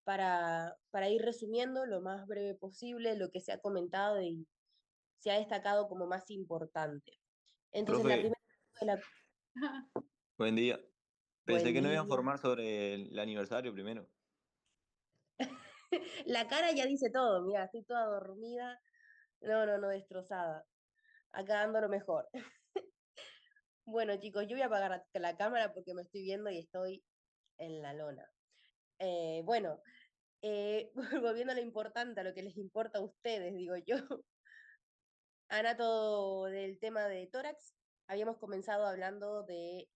para ir resumiendo lo más breve posible lo que se ha comentado y se ha destacado como más importante. Entonces, la Profe, primera de la... buen día. Pensé Buen que no iba a día. informar sobre el aniversario primero. La cara ya dice todo, mira, estoy toda dormida. No, no, no, destrozada. Acá dando lo mejor. Bueno, chicos, yo voy a apagar la cámara porque me estoy viendo y estoy en la lona. Bueno, volviendo a lo importante, a lo que les importa a ustedes, digo yo. Anato del tema de tórax, habíamos comenzado hablando de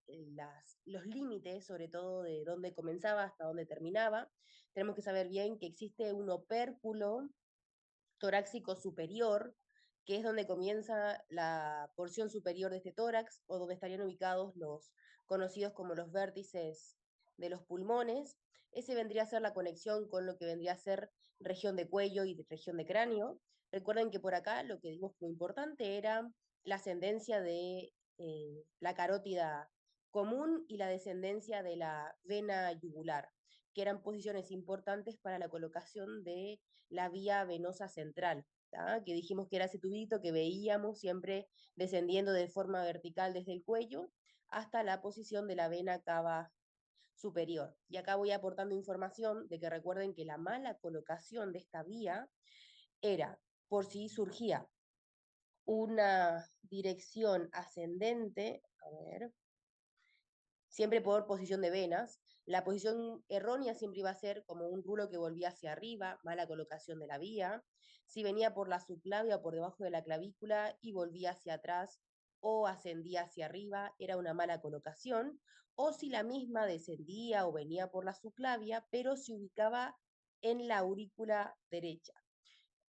los límites, sobre todo de dónde comenzaba hasta dónde terminaba. Tenemos que saber bien que existe un opérculo torácico superior, que es donde comienza la porción superior de este tórax, o donde estarían ubicados los conocidos como los vértices de los pulmones. Ese vendría a ser la conexión con lo que vendría a ser región de cuello y región de cráneo. Recuerden que por acá lo que dimos como importante era la ascendencia de la carótida común y la descendencia de la vena yugular, que eran posiciones importantes para la colocación de la vía venosa central, ¿tá? Que dijimos que era ese tubito que veíamos siempre descendiendo de forma vertical desde el cuello hasta la posición de la vena cava superior. Y acá voy aportando información de que recuerden que la mala colocación de esta vía era por si surgía una dirección ascendente, a ver, siempre por posición de venas. La posición errónea siempre iba a ser como un rulo que volvía hacia arriba, mala colocación de la vía. Si venía por la subclavia o por debajo de la clavícula y volvía hacia atrás o ascendía hacia arriba, era una mala colocación. O si la misma descendía o venía por la subclavia, pero se ubicaba en la aurícula derecha.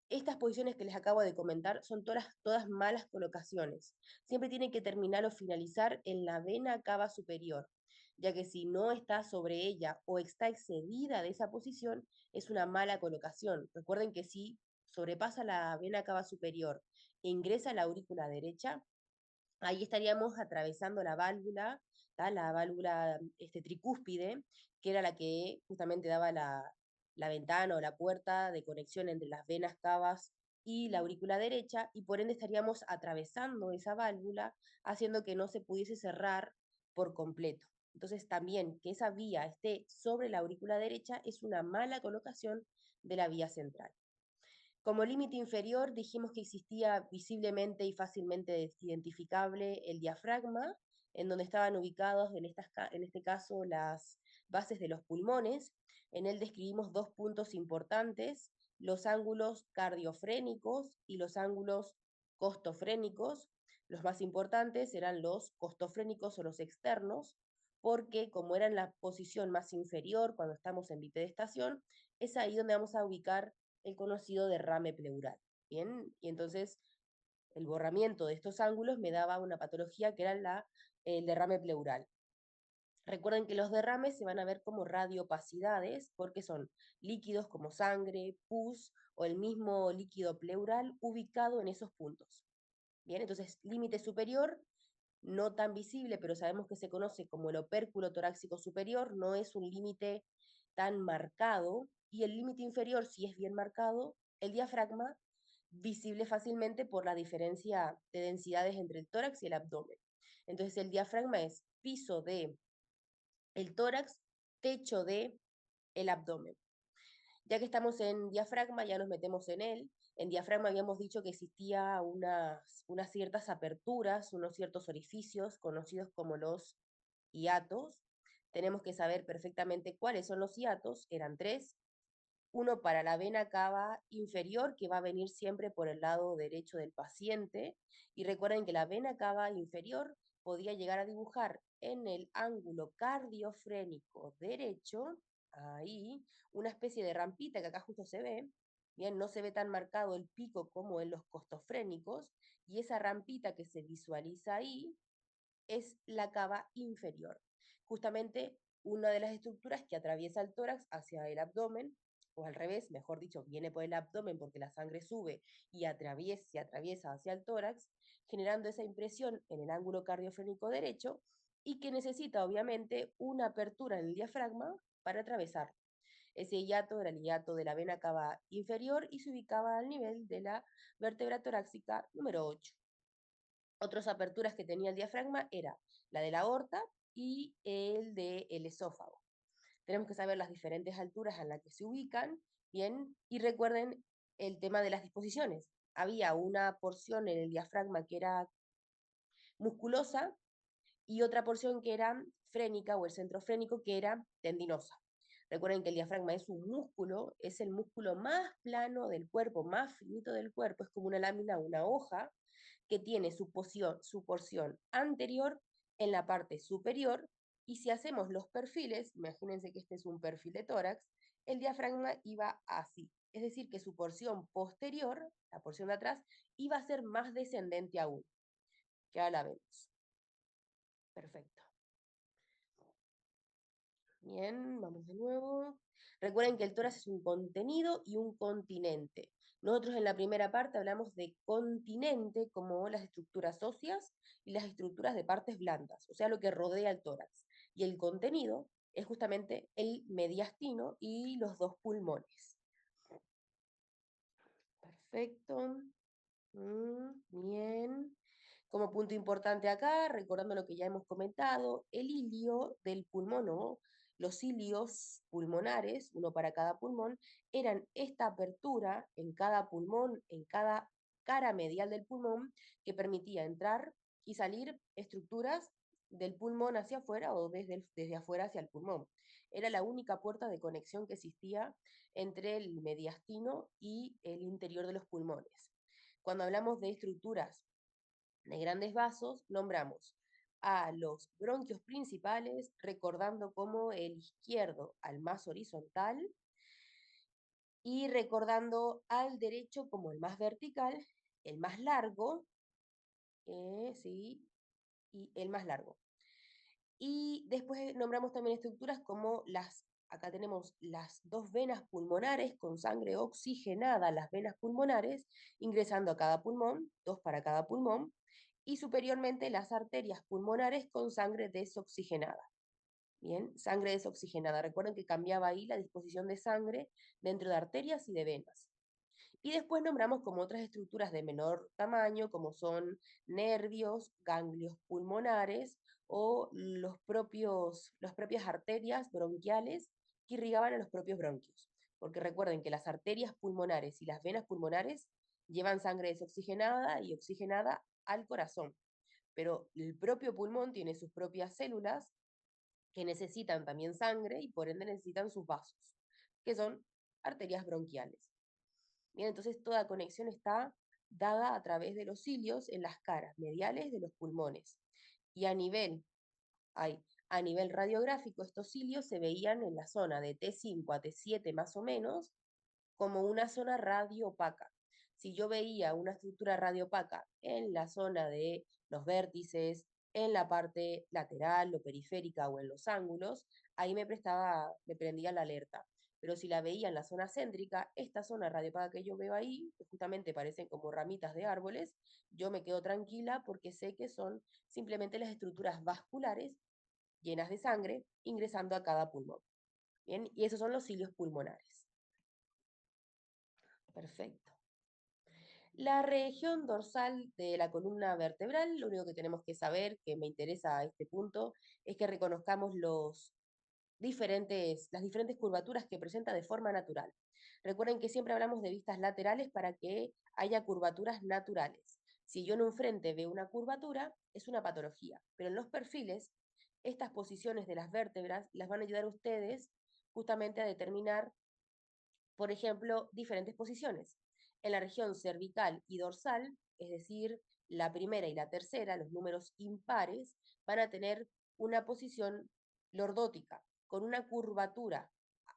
Estas posiciones que les acabo de comentar son todas malas colocaciones. Siempre tienen que terminar o finalizar en la vena cava superior, ya que si no está sobre ella o está excedida de esa posición, es una mala colocación. Recuerden que si sobrepasa la vena cava superior e ingresa a la aurícula derecha, ahí estaríamos atravesando la válvula, ¿tá? La válvula tricúspide, que era la que justamente daba la ventana o la puerta de conexión entre las venas cavas y la aurícula derecha, y por ende estaríamos atravesando esa válvula, haciendo que no se pudiese cerrar por completo. Entonces también que esa vía esté sobre la aurícula derecha es una mala colocación de la vía central. Como límite inferior dijimos que existía visiblemente y fácilmente identificable el diafragma, en donde estaban ubicados en este caso las bases de los pulmones. En él describimos dos puntos importantes, los ángulos cardiofrénicos y los ángulos costofrénicos. Los más importantes eran los costofrénicos o los externos, porque como era en la posición más inferior cuando estamos en bipedestación, es ahí donde vamos a ubicar el conocido derrame pleural. Bien, y entonces el borramiento de estos ángulos me daba una patología que era el derrame pleural. Recuerden que los derrames se van a ver como radiopacidades porque son líquidos como sangre, pus o el mismo líquido pleural ubicado en esos puntos. Bien, entonces límite superior, no tan visible, pero sabemos que se conoce como el opérculo torácico superior, no es un límite tan marcado, y el límite inferior, si es bien marcado, el diafragma, visible fácilmente por la diferencia de densidades entre el tórax y el abdomen. Entonces el diafragma es piso de el tórax, techo de el abdomen. Ya que estamos en diafragma, ya nos metemos en él. En diafragma habíamos dicho que existía unas ciertas aperturas, unos ciertos orificios conocidos como los hiatos. Tenemos que saber perfectamente cuáles son los hiatos, eran tres. Uno para la vena cava inferior, que va a venir siempre por el lado derecho del paciente. Y recuerden que la vena cava inferior podía llegar a dibujar en el ángulo cardiofrénico derecho, ahí, una especie de rampita que acá justo se ve. Bien, no se ve tan marcado el pico como en los costofrénicos, y esa rampita que se visualiza ahí es la cava inferior. Justamente una de las estructuras que atraviesa el tórax hacia el abdomen, o al revés, mejor dicho, viene por el abdomen porque la sangre sube y se atraviesa hacia el tórax, generando esa impresión en el ángulo cardiofrénico derecho y que necesita obviamente una apertura en el diafragma para atravesar. Ese hiato era el hiato de la vena cava inferior y se ubicaba al nivel de la vértebra torácica número 8. Otras aperturas que tenía el diafragma era la de la aorta y el del esófago. Tenemos que saber las diferentes alturas en las que se ubican, bien, y recuerden el tema de las disposiciones. Había una porción en el diafragma que era musculosa y otra porción que era frénica o el centro frénico que era tendinosa. Recuerden que el diafragma es un músculo, es el músculo más plano del cuerpo, más finito del cuerpo, es como una lámina, una hoja, que tiene su porción anterior en la parte superior, y si hacemos los perfiles, imagínense que este es un perfil de tórax, el diafragma iba así, es decir, que su porción posterior, la porción de atrás, iba a ser más descendente aún, que ahora la vemos. Perfecto. Bien, vamos de nuevo. Recuerden que el tórax es un contenido y un continente. Nosotros en la primera parte hablamos de continente como las estructuras óseas y las estructuras de partes blandas, o sea, lo que rodea el tórax. Y el contenido es justamente el mediastino y los dos pulmones. Perfecto. Bien. Como punto importante acá, recordando lo que ya hemos comentado, el hilio del pulmón, ¿no? Los cilios pulmonares, uno para cada pulmón, eran esta apertura en cada pulmón, en cada cara medial del pulmón, que permitía entrar y salir estructuras del pulmón hacia afuera o desde afuera hacia el pulmón. Era la única puerta de conexión que existía entre el mediastino y el interior de los pulmones. Cuando hablamos de estructuras de grandes vasos, nombramos a los bronquios principales, recordando como el izquierdo al más horizontal y recordando al derecho como el más vertical, el más largo, sí, y el más largo. Y después nombramos también estructuras como acá tenemos las dos venas pulmonares con sangre oxigenada, las venas pulmonares, ingresando a cada pulmón, dos para cada pulmón, y superiormente las arterias pulmonares con sangre desoxigenada. Bien, sangre desoxigenada. Recuerden que cambiaba ahí la disposición de sangre dentro de arterias y de venas. Y después nombramos como otras estructuras de menor tamaño, como son nervios, ganglios pulmonares o las propias arterias bronquiales que irrigaban a los propios bronquios. Porque recuerden que las arterias pulmonares y las venas pulmonares llevan sangre desoxigenada y oxigenada al corazón. Pero el propio pulmón tiene sus propias células que necesitan también sangre y por ende necesitan sus vasos, que son arterias bronquiales. Bien, entonces toda conexión está dada a través de los cilios en las caras mediales de los pulmones. Y a nivel radiográfico, estos cilios se veían en la zona de T5 a T7 más o menos como una zona radiopaca. Si yo veía una estructura radiopaca en la zona de los vértices, en la parte lateral o periférica o en los ángulos, ahí me prendía la alerta. Pero si la veía en la zona céntrica, esta zona radiopaca que yo veo ahí, que justamente parecen como ramitas de árboles, yo me quedo tranquila porque sé que son simplemente las estructuras vasculares llenas de sangre ingresando a cada pulmón. Bien, y esos son los cilios pulmonares. Perfecto. La región dorsal de la columna vertebral, lo único que tenemos que saber, que me interesa a este punto, es que reconozcamos las diferentes curvaturas que presenta de forma natural. Recuerden que siempre hablamos de vistas laterales para que haya curvaturas naturales. Si yo en un frente veo una curvatura, es una patología, pero en los perfiles, estas posiciones de las vértebras las van a ayudar a ustedes justamente a determinar, por ejemplo, diferentes posiciones. En la región cervical y dorsal, es decir, la primera y la tercera, los números impares, van a tener una posición lordótica, con una curvatura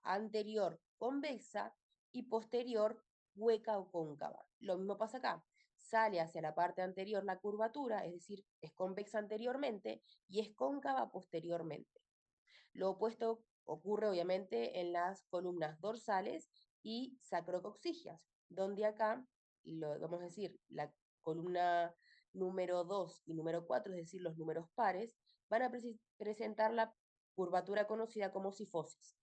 anterior convexa y posterior hueca o cóncava. Lo mismo pasa acá. Sale hacia la parte anterior la curvatura, es decir, es convexa anteriormente y es cóncava posteriormente. Lo opuesto ocurre obviamente en las columnas dorsales y sacrococcígeas, donde acá, vamos a decir, la columna número 2 y número 4, es decir, los números pares, van a presentar la curvatura conocida como sifosis.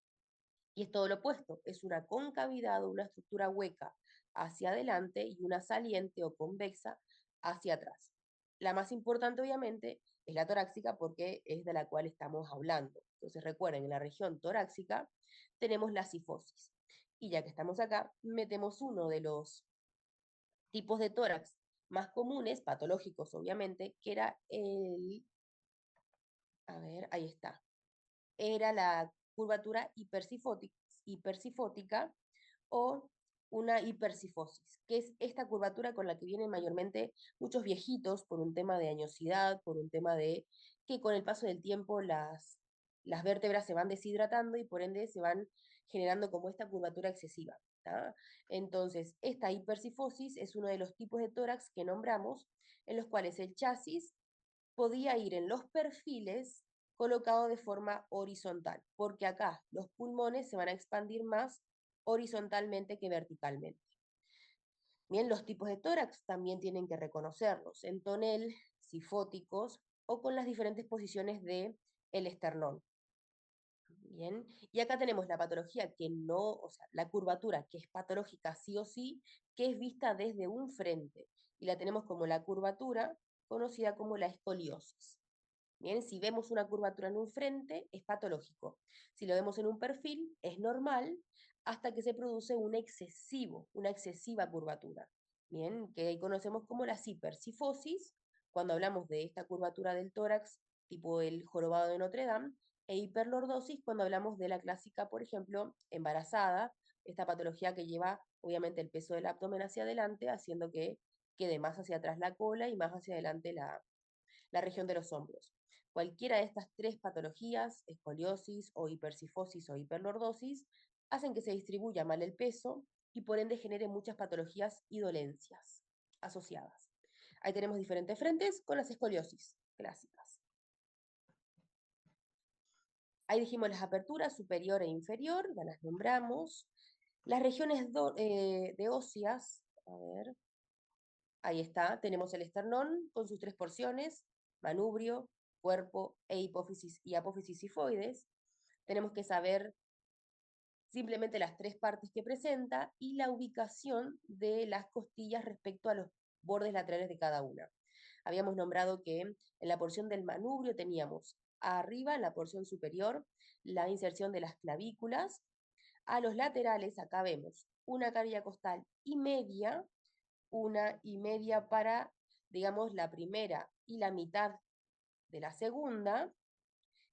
Y es todo lo opuesto, es una concavidad o una estructura hueca hacia adelante y una saliente o convexa hacia atrás. La más importante, obviamente, es la torácica porque es de la cual estamos hablando. Entonces, recuerden, en la región torácica tenemos la sifosis. Y ya que estamos acá, metemos uno de los tipos de tórax más comunes, patológicos obviamente, que era a ver, ahí está, era la curvatura hipersifótica o una hipersifosis, que es esta curvatura con la que vienen mayormente muchos viejitos por un tema de añosidad, por un tema de que con el paso del tiempo las vértebras se van deshidratando y por ende se van generando como esta curvatura excesiva. ¿tá? Entonces, esta hipersifosis es uno de los tipos de tórax que nombramos, en los cuales el chasis podía ir en los perfiles colocado de forma horizontal, porque acá los pulmones se van a expandir más horizontalmente que verticalmente. Bien, los tipos de tórax también tienen que reconocerlos, en tonel, sifóticos o con las diferentes posiciones del esternón. Bien, y acá tenemos la patología que no, o sea, la curvatura que es patológica sí o sí, que es vista desde un frente, y la tenemos como la curvatura conocida como la escoliosis. Bien, si vemos una curvatura en un frente, es patológico. Si lo vemos en un perfil, es normal, hasta que se produce un una excesiva curvatura. Bien, que ahí conocemos como la hipersifosis, cuando hablamos de esta curvatura del tórax, tipo el jorobado de Notre Dame, e hiperlordosis cuando hablamos de la clásica, por ejemplo, embarazada, esta patología que lleva obviamente el peso del abdomen hacia adelante, haciendo que quede más hacia atrás la cola y más hacia adelante la región de los hombros. Cualquiera de estas tres patologías, escoliosis o hipersifosis o hiperlordosis, hacen que se distribuya mal el peso y por ende genere muchas patologías y dolencias asociadas. Ahí tenemos diferentes frentes con las escoliosis clásicas. Ahí dijimos las aperturas superior e inferior, ya las nombramos. Las regiones de óseas, a ver, ahí está, tenemos el esternón con sus tres porciones, manubrio, cuerpo e hipófisis y apófisis sifoides. Tenemos que saber simplemente las tres partes que presenta y la ubicación de las costillas respecto a los bordes laterales de cada una. Habíamos nombrado que en la porción del manubrio teníamos arriba, en la porción superior, la inserción de las clavículas. A los laterales, acá vemos una carilla costal y media, una y media para, digamos, la primera y la mitad de la segunda,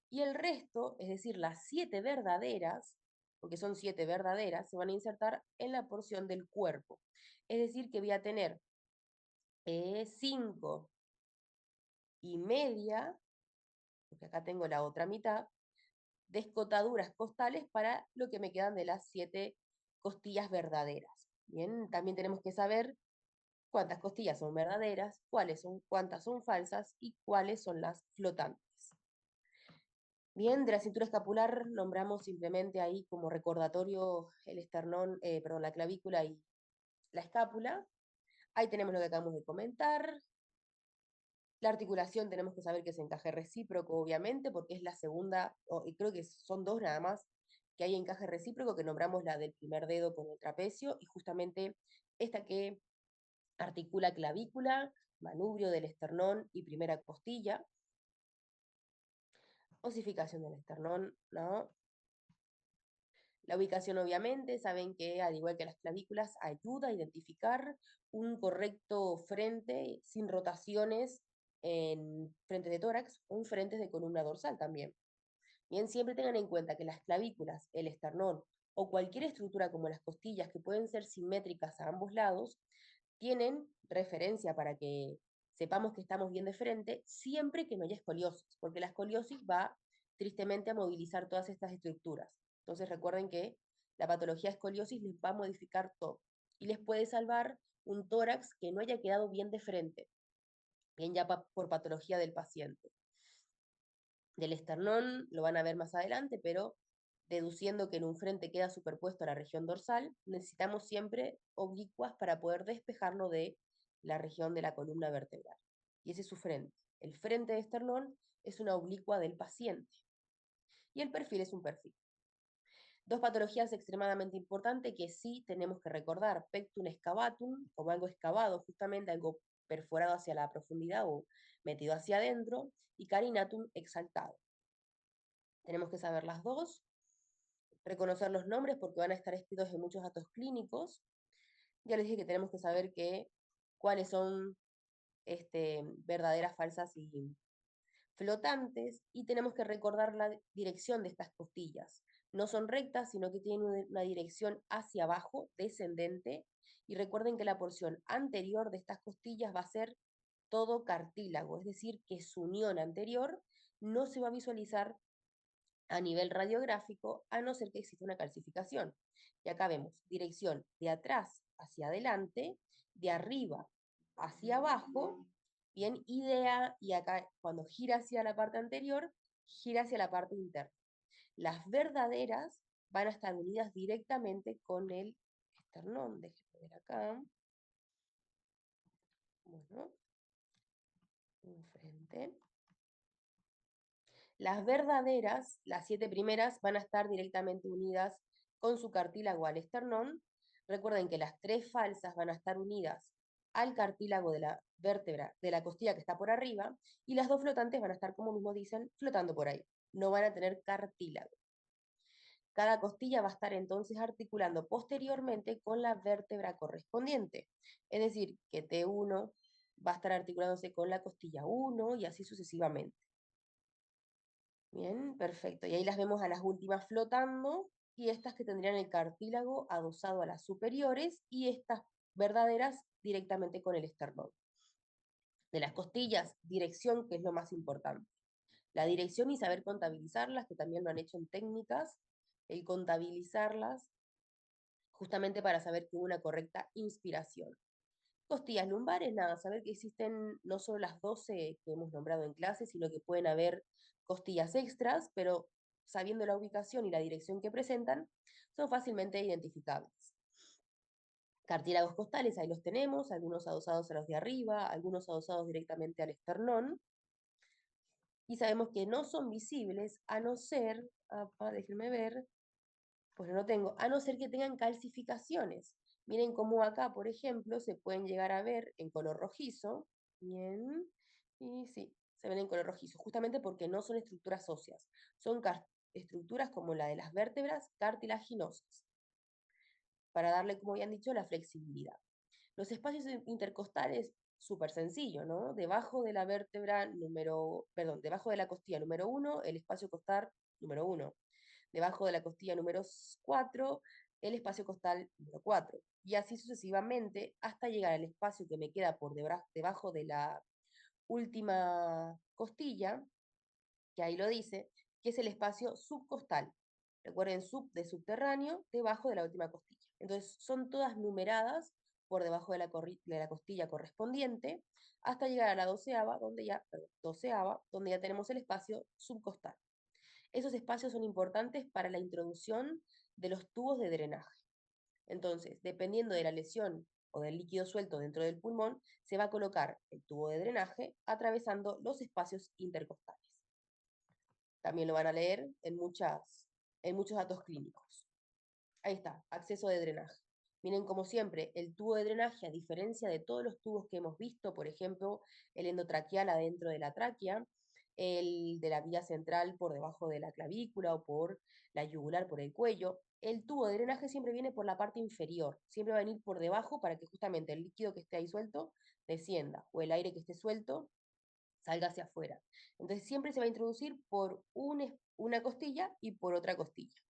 y el resto, es decir, las 7 verdaderas, porque son 7 verdaderas, se van a insertar en la porción del cuerpo. Es decir, que voy a tener 5 y media, porque acá tengo la otra mitad, de escotaduras costales para lo que me quedan de las 7 costillas verdaderas. Bien, también tenemos que saber cuántas costillas son verdaderas, cuántas son falsas y cuáles son las flotantes. Bien, de la cintura escapular nombramos simplemente ahí como recordatorio el esternón, perdón, la clavícula y la escápula. Ahí tenemos lo que acabamos de comentar. La articulación tenemos que saber que es encaje recíproco, obviamente, porque es la segunda, y creo que son dos nada más, que hay encaje recíproco, que nombramos la del primer dedo con el trapecio, y justamente esta que articula clavícula, manubrio del esternón y primera costilla. Osificación del esternón, ¿no? La ubicación, obviamente, saben que, al igual que las clavículas, ayuda a identificar un correcto frente sin rotaciones en frentes de tórax o en frentes de columna dorsal también. Bien, siempre tengan en cuenta que las clavículas, el esternón o cualquier estructura como las costillas, que pueden ser simétricas a ambos lados, tienen referencia para que sepamos que estamos bien de frente, siempre que no haya escoliosis, porque la escoliosis va tristemente a movilizar todas estas estructuras. Entonces recuerden que la patología escoliosis les va a modificar todo y les puede salvar un tórax que no haya quedado bien de frente, bien ya por patología del paciente. Del esternón lo van a ver más adelante, pero deduciendo que en un frente queda superpuesto a la región dorsal, necesitamos siempre oblicuas para poder despejarlo de la región de la columna vertebral. Y ese es su frente. El frente de esternón es una oblicua del paciente. Y el perfil es un perfil. Dos patologías extremadamente importantes que sí tenemos que recordar: pectum excavatum, como algo excavado, justamente algo perforado hacia la profundidad o metido hacia adentro, y carinatum exaltado. Tenemos que saber las dos, reconocer los nombres porque van a estar escritos en muchos datos clínicos. Ya les dije que tenemos que saber cuáles son verdaderas, falsas y flotantes, y tenemos que recordar la dirección de estas costillas. No son rectas, sino que tienen una dirección hacia abajo, descendente, y recuerden que la porción anterior de estas costillas va a ser todo cartílago, es decir, que su unión anterior no se va a visualizar a nivel radiográfico, a no ser que exista una calcificación. Y acá vemos dirección de atrás hacia adelante, de arriba hacia abajo, bien, y acá cuando gira hacia la parte anterior, gira hacia la parte interna. Las verdaderas van a estar unidas directamente con el esternón. Déjenme ver acá. Bueno, enfrente. Las verdaderas, las 7 primeras, van a estar directamente unidas con su cartílago al esternón. Recuerden que las 3 falsas van a estar unidas al cartílago de la vértebra, de la costilla que está por arriba, y las 2 flotantes van a estar, como mismo dicen, flotando por ahí. No van a tener cartílago. Cada costilla va a estar entonces articulando posteriormente con la vértebra correspondiente. Es decir, que T1 va a estar articulándose con la costilla 1 y así sucesivamente. Bien, perfecto. Y ahí las vemos a las últimas flotando, y estas que tendrían el cartílago adosado a las superiores, y estas verdaderas directamente con el esternón. De las costillas, dirección, que es lo más importante. La dirección y saber contabilizarlas, que también lo han hecho en técnicas, el contabilizarlas, justamente para saber que hubo una correcta inspiración. Costillas lumbares, nada, saber que existen no solo las 12 que hemos nombrado en clase, sino que pueden haber costillas extras, pero sabiendo la ubicación y la dirección que presentan, son fácilmente identificables. Cartílagos costales, ahí los tenemos, algunos adosados a los de arriba, algunos adosados directamente al esternón, y sabemos que no son visibles a no ser, déjenme ver, pues no lo tengo, a no ser que tengan calcificaciones. Miren cómo acá, por ejemplo, se pueden llegar a ver en color rojizo. Bien, y sí, se ven en color rojizo, justamente porque no son estructuras óseas, son estructuras como la de las vértebras cartilaginosas, para darle, como habían dicho, la flexibilidad. Los espacios intercostales, súper sencillo, ¿no? Debajo de la vértebra debajo de la costilla número 1, el espacio costal número 1. Debajo de la costilla número 4, el espacio costal número 4. Y así sucesivamente hasta llegar al espacio que me queda por debajo de la última costilla, que ahí lo dice, que es el espacio subcostal. Recuerden, sub de subterráneo, debajo de la última costilla. Entonces, son todas numeradas por debajo de la costilla correspondiente, hasta llegar a la doceava, donde ya tenemos el espacio subcostal. Esos espacios son importantes para la introducción de los tubos de drenaje. Entonces, dependiendo de la lesión o del líquido suelto dentro del pulmón, se va a colocar el tubo de drenaje atravesando los espacios intercostales. También lo van a leer en muchos datos clínicos. Ahí está, acceso de drenaje. Miren, como siempre, el tubo de drenaje, a diferencia de todos los tubos que hemos visto, por ejemplo, el endotraqueal adentro de la tráquea, el de la vía central por debajo de la clavícula o por la yugular por el cuello, el tubo de drenaje siempre viene por la parte inferior, siempre va a venir por debajo para que justamente el líquido que esté ahí suelto descienda, o el aire que esté suelto salga hacia afuera. Entonces siempre se va a introducir por una costilla y por otra costilla.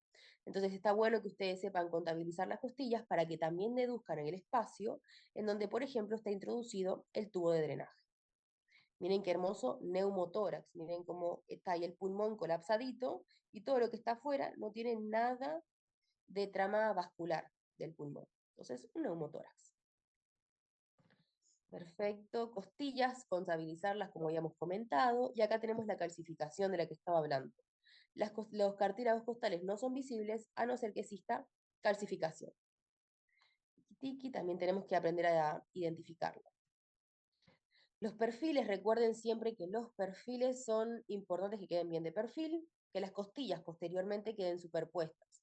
Entonces está bueno que ustedes sepan contabilizar las costillas para que también deduzcan en el espacio en donde, por ejemplo, está introducido el tubo de drenaje. Miren qué hermoso neumotórax, miren cómo está ahí el pulmón colapsadito y todo lo que está afuera no tiene nada de trama vascular del pulmón. Entonces, un neumotórax. Perfecto, costillas, contabilizarlas como habíamos comentado, y acá tenemos la calcificación de la que estaba hablando. Los cartílagos costales no son visibles a no ser que exista calcificación. Tiki también tenemos que aprender a identificarlo. Los perfiles, recuerden siempre que los perfiles son importantes que queden bien de perfil, que las costillas posteriormente queden superpuestas.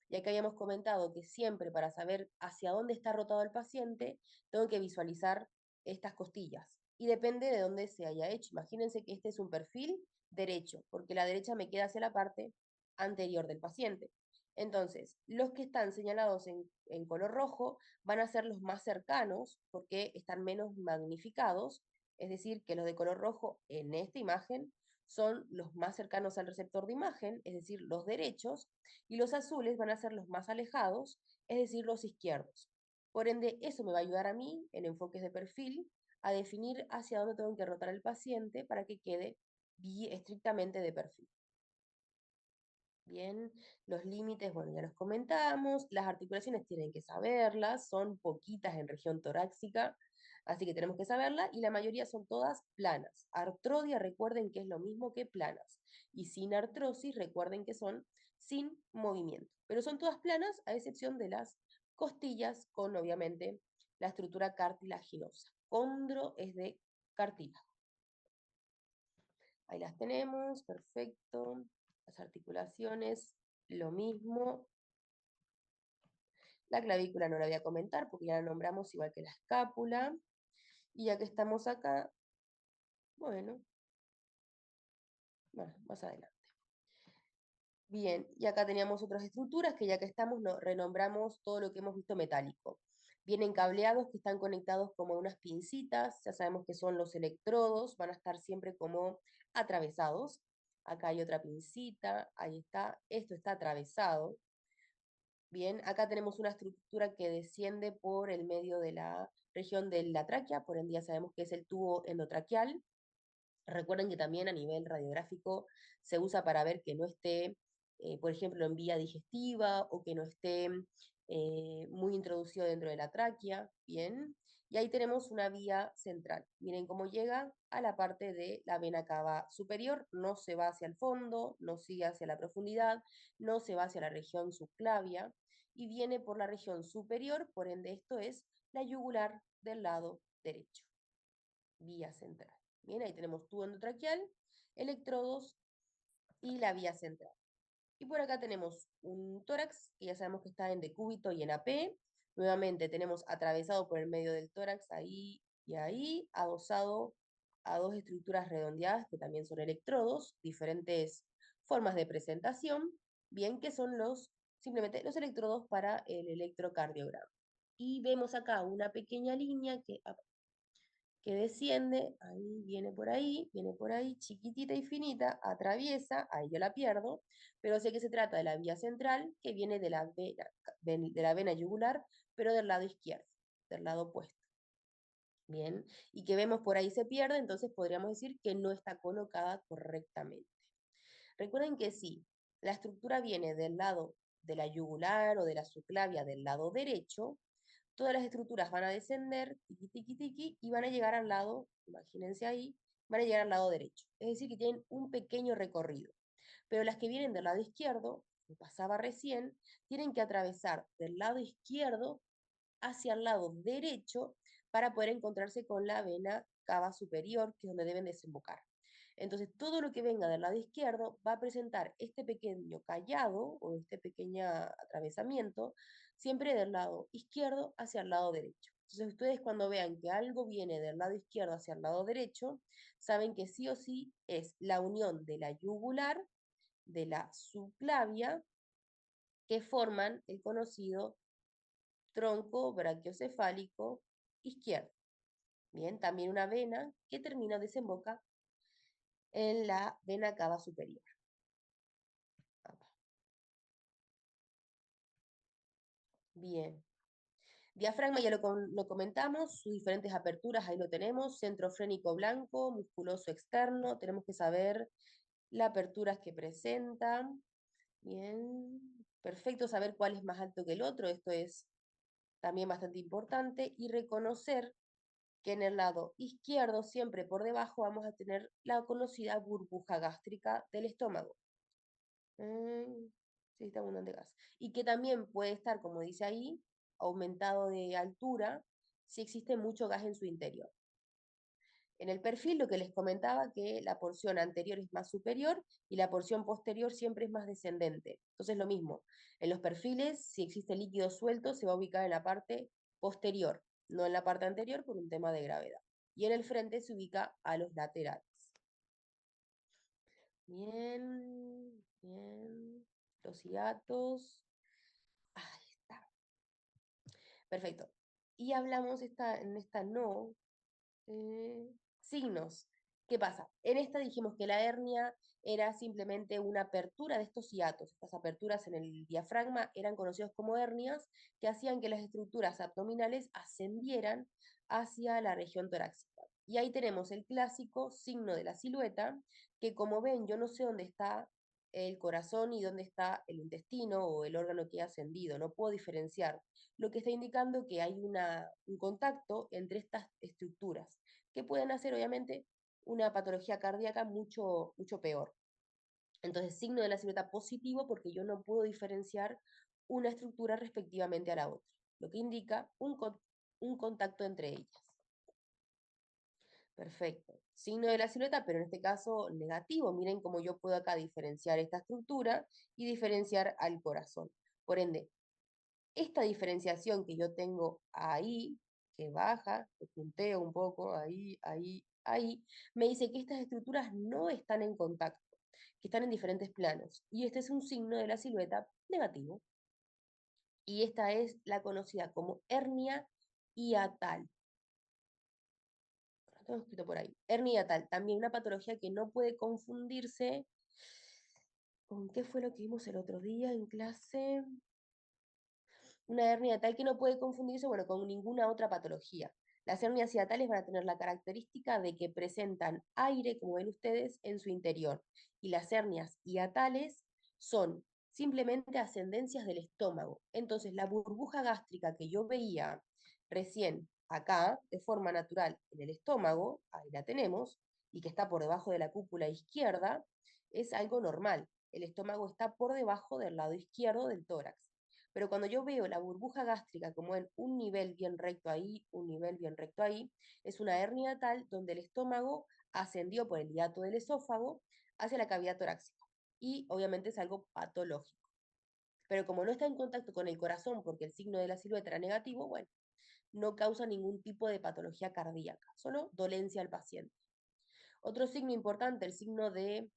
Y acá habíamos comentado que siempre para saber hacia dónde está rotado el paciente, tengo que visualizar estas costillas. Y depende de dónde se haya hecho. Imagínense que este es un perfil derecho, porque la derecha me queda hacia la parte anterior del paciente. Entonces, los que están señalados en color rojo van a ser los más cercanos porque están menos magnificados, es decir, que los de color rojo en esta imagen son los más cercanos al receptor de imagen, es decir, los derechos, y los azules van a ser los más alejados, es decir, los izquierdos. Por ende, eso me va a ayudar a mí, en enfoques de perfil, a definir hacia dónde tengo que rotar el paciente para que quede estrictamente de perfil. Bien, los límites, bueno, ya los comentamos, las articulaciones tienen que saberlas, son poquitas en región torácica, así que tenemos que saberla, y la mayoría son todas planas. Artrodia, recuerden que es lo mismo que planas, y sin artrosis, recuerden que son sin movimiento, pero son todas planas a excepción de las costillas con, obviamente, la estructura cartilaginosa. Condro es de cartílago. Ahí las tenemos, perfecto. Las articulaciones, lo mismo. La clavícula no la voy a comentar porque ya la nombramos igual que la escápula. Y ya que estamos acá, bueno, más adelante. Bien, y acá teníamos otras estructuras que ya que estamos, renombramos todo lo que hemos visto metálico. Vienen cableados que están conectados como unas pincitas, ya sabemos que son los electrodos, van a estar siempre como atravesados. Acá hay otra pincita, ahí está, esto está atravesado. Bien, acá tenemos una estructura que desciende por el medio de la región de la tráquea, por ende ya sabemos que es el tubo endotraqueal. Recuerden que también a nivel radiográfico se usa para ver que no esté, por ejemplo, en vía digestiva o que no esté muy introducido dentro de la tráquea. Bien, y ahí tenemos una vía central. Miren cómo llega a la parte de la vena cava superior, no se va hacia el fondo, no sigue hacia la profundidad, no se va hacia la región subclavia y viene por la región superior, por ende esto es la yugular del lado derecho, vía central. Bien, ahí tenemos tubo endotraqueal, electrodos y la vía central. Y por acá tenemos un tórax, que ya sabemos que está en decúbito y en AP. Nuevamente tenemos atravesado por el medio del tórax ahí y ahí, adosado a dos estructuras redondeadas que también son electrodos, diferentes formas de presentación, bien que son simplemente los electrodos para el electrocardiograma. Y vemos acá una pequeña línea que desciende, ahí, viene por ahí, chiquitita y finita, atraviesa, ahí yo la pierdo, pero sé que se trata de la vía central que viene de la vena yugular, pero del lado izquierdo, del lado opuesto. Bien, y que vemos por ahí se pierde, entonces podríamos decir que no está colocada correctamente. Recuerden que si la estructura viene del lado de la yugular o de la subclavia del lado derecho, todas las estructuras van a descender, tiqui, tiqui, tiqui, y van a llegar al lado, imagínense ahí, van a llegar al lado derecho. Es decir, que tienen un pequeño recorrido. Pero las que vienen del lado izquierdo, que pasaba recién, tienen que atravesar del lado izquierdo hacia el lado derecho para poder encontrarse con la vena cava superior, que es donde deben desembocar. Entonces, todo lo que venga del lado izquierdo va a presentar este pequeño callado o este pequeño atravesamiento siempre del lado izquierdo hacia el lado derecho. Entonces, ustedes cuando vean que algo viene del lado izquierdo hacia el lado derecho, saben que sí o sí es la unión de la yugular, de la subclavia, que forman el conocido tronco brachiocefálico izquierdo. Bien, también una vena que termina, desemboca en la vena cava superior. Bien. Diafragma ya lo comentamos, sus diferentes aperturas, ahí lo tenemos, centrofrénico blanco, musculoso externo, tenemos que saber las aperturas que presenta. Bien, perfecto, saber cuál es más alto que el otro, esto es también bastante importante, y reconocer que en el lado izquierdo, siempre por debajo, vamos a tener la conocida burbuja gástrica del estómago. Sí, está abundante gas. Y que también puede estar, como dice ahí, aumentado de altura si existe mucho gas en su interior. En el perfil lo que les comentaba que la porción anterior es más superior y la porción posterior siempre es más descendente. Entonces lo mismo, en los perfiles, si existe líquido suelto, se va a ubicar en la parte posterior, no en la parte anterior por un tema de gravedad. Y en el frente se ubica a los laterales. Bien, bien. Los hiatos. Ahí está. Perfecto. Y hablamos en esta no, signos. ¿Qué pasa? En esta dijimos que la hernia era simplemente una apertura de estos hiatos. Estas aperturas en el diafragma eran conocidos como hernias que hacían que las estructuras abdominales ascendieran hacia la región torácica. Y ahí tenemos el clásico signo de la silueta, que como ven, yo no sé dónde está el corazón y dónde está el intestino o el órgano que ha ascendido, no puedo diferenciar, lo que está indicando que hay un contacto entre estas estructuras que pueden hacer obviamente una patología cardíaca mucho, mucho peor. Entonces, signo de la silueta positivo porque yo no puedo diferenciar una estructura respectivamente a la otra, lo que indica un contacto entre ellas. Perfecto. Signo de la silueta, pero en este caso negativo. Miren cómo yo puedo acá diferenciar esta estructura y diferenciar al corazón. Por ende, esta diferenciación que yo tengo ahí, que baja, que punteo un poco, ahí, ahí, ahí, me dice que estas estructuras no están en contacto, que están en diferentes planos. Y este es un signo de la silueta negativo. Y esta es la conocida como hernia hiatal. Lo tengo escrito por ahí. Hernia hiatal, también una patología que no puede confundirse con qué fue lo que vimos el otro día en clase. Una hernia tal que no puede confundirse, bueno, con ninguna otra patología. Las hernias hiatales van a tener la característica de que presentan aire, como ven ustedes, en su interior. Y las hernias hiatales son simplemente ascendencias del estómago. Entonces, la burbuja gástrica que yo veía recién acá, de forma natural, en el estómago, ahí la tenemos, y que está por debajo de la cúpula izquierda, es algo normal. El estómago está por debajo del lado izquierdo del tórax. Pero cuando yo veo la burbuja gástrica como en un nivel bien recto ahí, un nivel bien recto ahí, es una hernia tal donde el estómago ascendió por el hiato del esófago hacia la cavidad torácica. Y obviamente es algo patológico. Pero como no está en contacto con el corazón porque el signo de la silueta era negativo, bueno, no causa ningún tipo de patología cardíaca, solo dolencia al paciente. Otro signo importante, el signo de,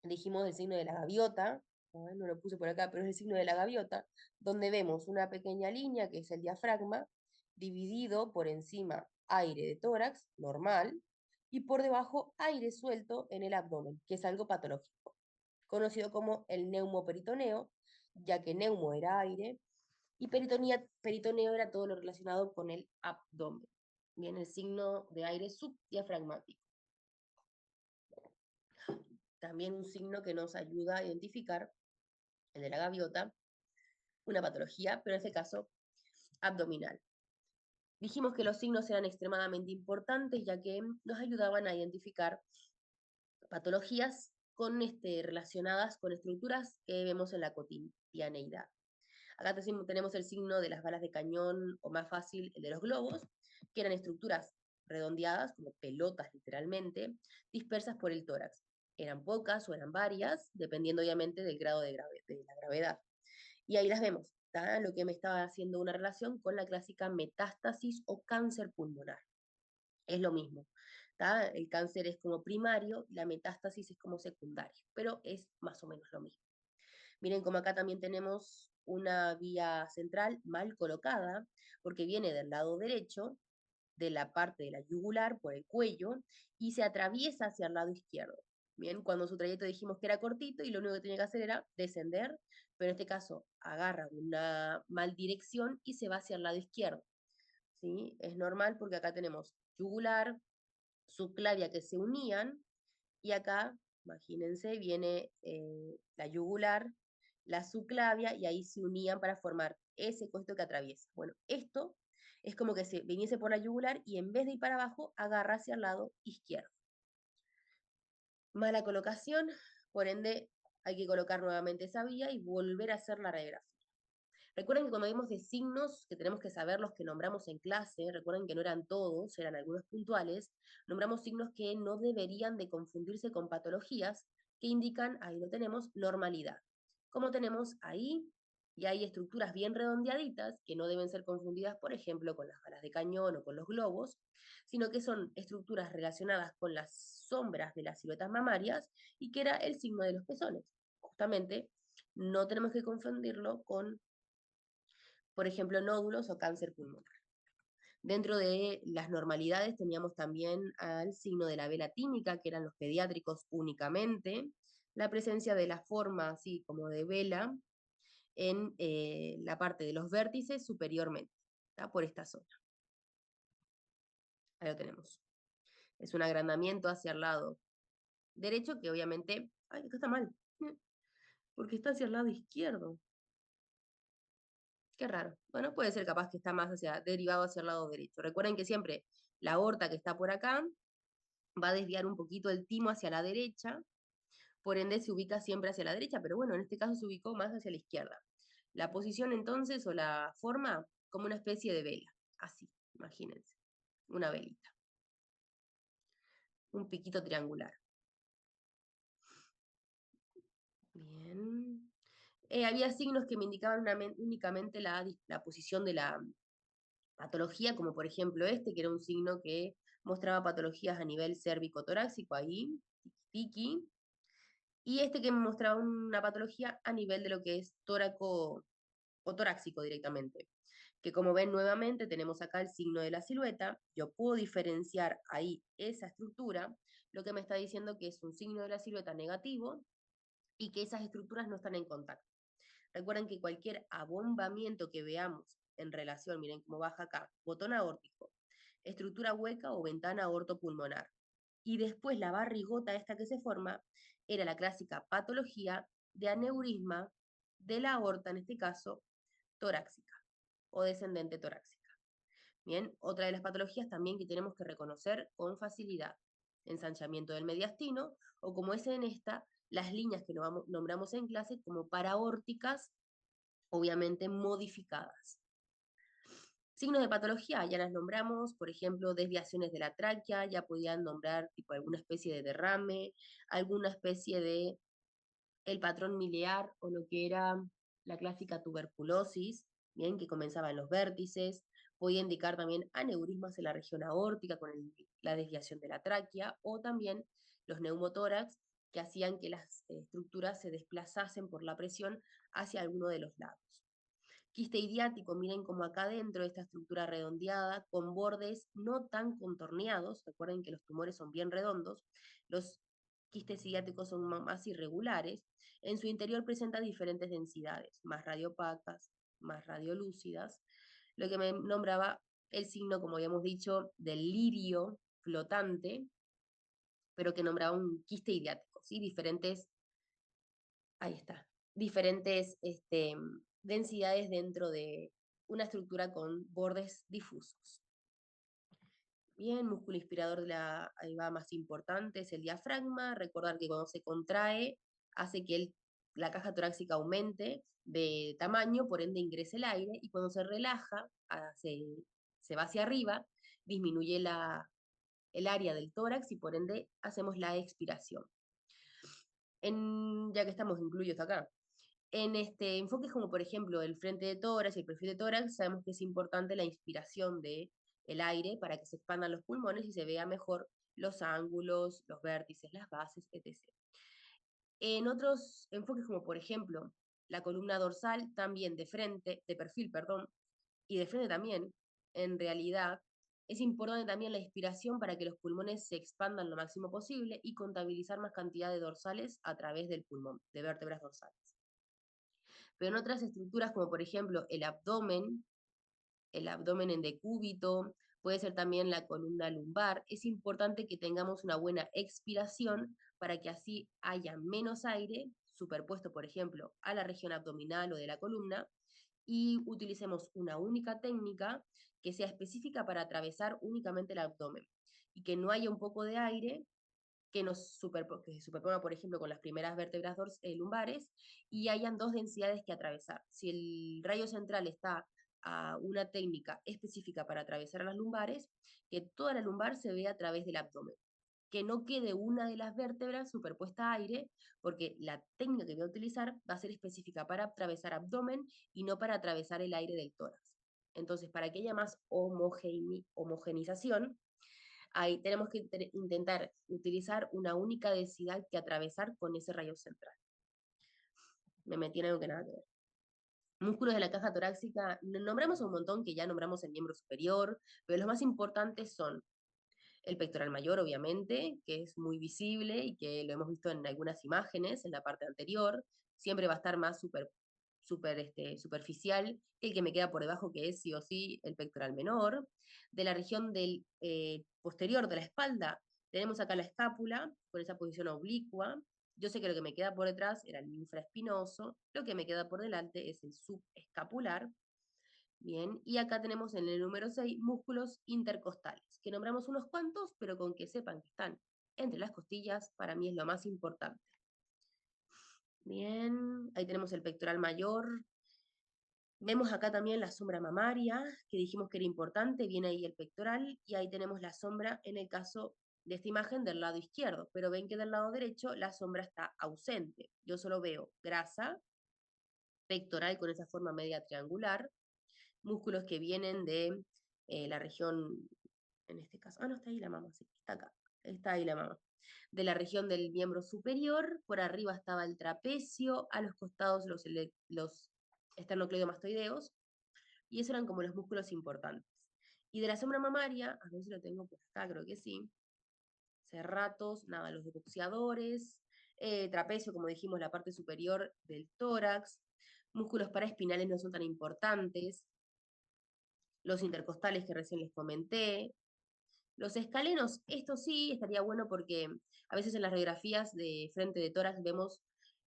dijimos el signo de la gaviota, no lo puse por acá, pero es el signo de la gaviota, donde vemos una pequeña línea que es el diafragma, dividido por encima aire de tórax, normal, y por debajo aire suelto en el abdomen, que es algo patológico, conocido como el neumoperitoneo, ya que neumo era aire y peritoneo era todo lo relacionado con el abdomen. Bien, el signo de aire subdiafragmático. También un signo que nos ayuda a identificar, el de la gaviota, una patología, pero en este caso abdominal. Dijimos que los signos eran extremadamente importantes ya que nos ayudaban a identificar patologías relacionadas con estructuras que vemos en la cotidianeidad. Acá tenemos el signo de las balas de cañón, o más fácil, el de los globos, que eran estructuras redondeadas, como pelotas literalmente, dispersas por el tórax. Eran pocas o eran varias, dependiendo obviamente del grado de la gravedad. Y ahí las vemos, ¿tá? Lo que me estaba haciendo una relación con la clásica metástasis o cáncer pulmonar. Es lo mismo, ¿tá? El cáncer es como primario, la metástasis es como secundario, pero es más o menos lo mismo. Miren como acá también tenemos una vía central mal colocada, porque viene del lado derecho, de la parte de la yugular, por el cuello, y se atraviesa hacia el lado izquierdo. Bien, cuando su trayecto dijimos que era cortito y lo único que tenía que hacer era descender, pero en este caso agarra una mal dirección y se va hacia el lado izquierdo. ¿Sí? Es normal porque acá tenemos yugular, subclavia que se unían, y acá, imagínense, viene la yugular, la subclavia, y ahí se unían para formar ese cosito que atraviesa. Bueno, esto es como que se viniese por la yugular y en vez de ir para abajo, agarra hacia el lado izquierdo. Mala colocación, por ende hay que colocar nuevamente esa vía y volver a hacer la radiografía. Recuerden que cuando vimos de signos, que tenemos que saber los que nombramos en clase, recuerden que no eran todos, eran algunos puntuales, nombramos signos que no deberían de confundirse con patologías que indican, ahí lo tenemos, normalidad. Como tenemos ahí, y hay estructuras bien redondeaditas que no deben ser confundidas, por ejemplo, con las balas de cañón o con los globos, sino que son estructuras relacionadas con las sombras de las siluetas mamarias y que era el signo de los pezones. Justamente, no tenemos que confundirlo con, por ejemplo, nódulos o cáncer pulmonar. Dentro de las normalidades teníamos también al signo de la vela tímica, que eran los pediátricos únicamente, la presencia de la forma así como de vela en la parte de los vértices superiormente, ¿tá? Por esta zona. Ahí lo tenemos. Es un agrandamiento hacia el lado derecho que obviamente, ay, acá está mal, porque está hacia el lado izquierdo. Qué raro. Bueno, puede ser capaz que está más derivado hacia el lado derecho. Recuerden que siempre la aorta que está por acá va a desviar un poquito el timo hacia la derecha, por ende se ubica siempre hacia la derecha, pero bueno, en este caso se ubicó más hacia la izquierda. La posición entonces o la forma como una especie de vela, así, imagínense, una velita, un piquito triangular. Bien. Había signos que me indicaban únicamente la posición de la patología, como por ejemplo este, que era un signo que mostraba patologías a nivel cérvico-torácico, ahí, tiki, y este que me mostraba una patología a nivel de lo que es tóraco o torácico directamente. Que como ven nuevamente tenemos acá el signo de la silueta, yo puedo diferenciar ahí esa estructura, lo que me está diciendo que es un signo de la silueta negativo y que esas estructuras no están en contacto. Recuerden que cualquier abombamiento que veamos en relación, miren cómo baja acá, botón aórtico, estructura hueca o ventana aortopulmonar. Y después la barrigota esta que se forma era la clásica patología de aneurisma de la aorta, en este caso, torácica o descendente torácica. Bien, otra de las patologías también que tenemos que reconocer con facilidad, ensanchamiento del mediastino o como es en esta, las líneas que nombramos en clase como paraórticas, obviamente modificadas. Signos de patología, ya las nombramos, por ejemplo, desviaciones de la tráquea, ya podían nombrar tipo alguna especie de derrame, alguna especie de el patrón miliar o lo que era la clásica tuberculosis, bien, que comenzaba en los vértices, podía indicar también aneurismas en la región aórtica con la desviación de la tráquea o también los neumotórax que hacían que las estructuras se desplazasen por la presión hacia alguno de los lados. Quiste idiático, miren como acá adentro esta estructura redondeada, con bordes no tan contorneados, recuerden que los tumores son bien redondos, los quistes idiáticos son más irregulares, en su interior presenta diferentes densidades, más radiopacas, más radiolúcidas, lo que me nombraba el signo, como habíamos dicho, del lirio flotante, pero que nombraba un quiste idiático, ¿sí? Diferentes, ahí está, diferentes densidades dentro de una estructura con bordes difusos. Bien, músculo inspirador de la ahí va más importante es el diafragma. Recordar que cuando se contrae hace que la caja torácica aumente de tamaño, por ende ingrese el aire, y cuando se relaja, se va hacia arriba, disminuye el área del tórax y por ende hacemos la expiración. Ya que estamos incluidos acá, en enfoques como por ejemplo el frente de tórax y el perfil de tórax, sabemos que es importante la inspiración del aire para que se expandan los pulmones y se vea mejor los ángulos, los vértices, las bases, etc. En otros enfoques como por ejemplo la columna dorsal, también de frente, de perfil, perdón, y de frente también, en realidad es importante también la inspiración para que los pulmones se expandan lo máximo posible y contabilizar más cantidad de dorsales a través del pulmón, de vértebras dorsales. Pero en otras estructuras, como por ejemplo el abdomen en decúbito, puede ser también la columna lumbar, es importante que tengamos una buena expiración para que así haya menos aire superpuesto, por ejemplo, a la región abdominal o de la columna, y utilicemos una única técnica que sea específica para atravesar únicamente el abdomen y que no haya un poco de aire que se superponga, por ejemplo, con las primeras vértebras lumbares y hayan dos densidades que atravesar. Si el rayo central está a una técnica específica para atravesar las lumbares, que toda la lumbar se vea a través del abdomen, que no quede una de las vértebras superpuesta a aire, porque la técnica que voy a utilizar va a ser específica para atravesar abdomen y no para atravesar el aire del tórax. Entonces, para que haya más homogenización, ahí tenemos que intentar utilizar una única densidad que atravesar con ese rayo central. Me metí en algo que nada que ver. Músculos de la caja torácica, nombramos un montón que ya nombramos el miembro superior, pero los más importantes son el pectoral mayor, obviamente, que es muy visible y que lo hemos visto en algunas imágenes en la parte anterior. Siempre va a estar más superficial que el que me queda por debajo, que es sí o sí el pectoral menor. De la región del posterior de la espalda, tenemos acá la escápula, con esa posición oblicua. Yo sé que lo que me queda por detrás era el infraespinoso, lo que me queda por delante es el subescapular. Bien, y acá tenemos en el número 6 músculos intercostales, que nombramos unos cuantos, pero con que sepan que están entre las costillas, para mí es lo más importante. Bien, ahí tenemos el pectoral mayor. Vemos acá también la sombra mamaria, que dijimos que era importante, viene ahí el pectoral, y ahí tenemos la sombra en el caso de esta imagen del lado izquierdo, pero ven que del lado derecho la sombra está ausente. Yo solo veo grasa, pectoral con esa forma media triangular, músculos que vienen de la región, en este caso, no, está ahí la mama, sí, está acá, está ahí la mama, de la región del miembro superior, por arriba estaba el trapecio, a los costados los esternocleidomastoideos, y esos eran como los músculos importantes. Y de la sombra mamaria, a ver si lo tengo por acá, creo que sí, serratos, nada, los de boxeadores, trapecio, como dijimos, la parte superior del tórax, músculos paraespinales no son tan importantes, los intercostales que recién les comenté, los escalenos, esto sí estaría bueno porque a veces en las radiografías de frente de tórax vemos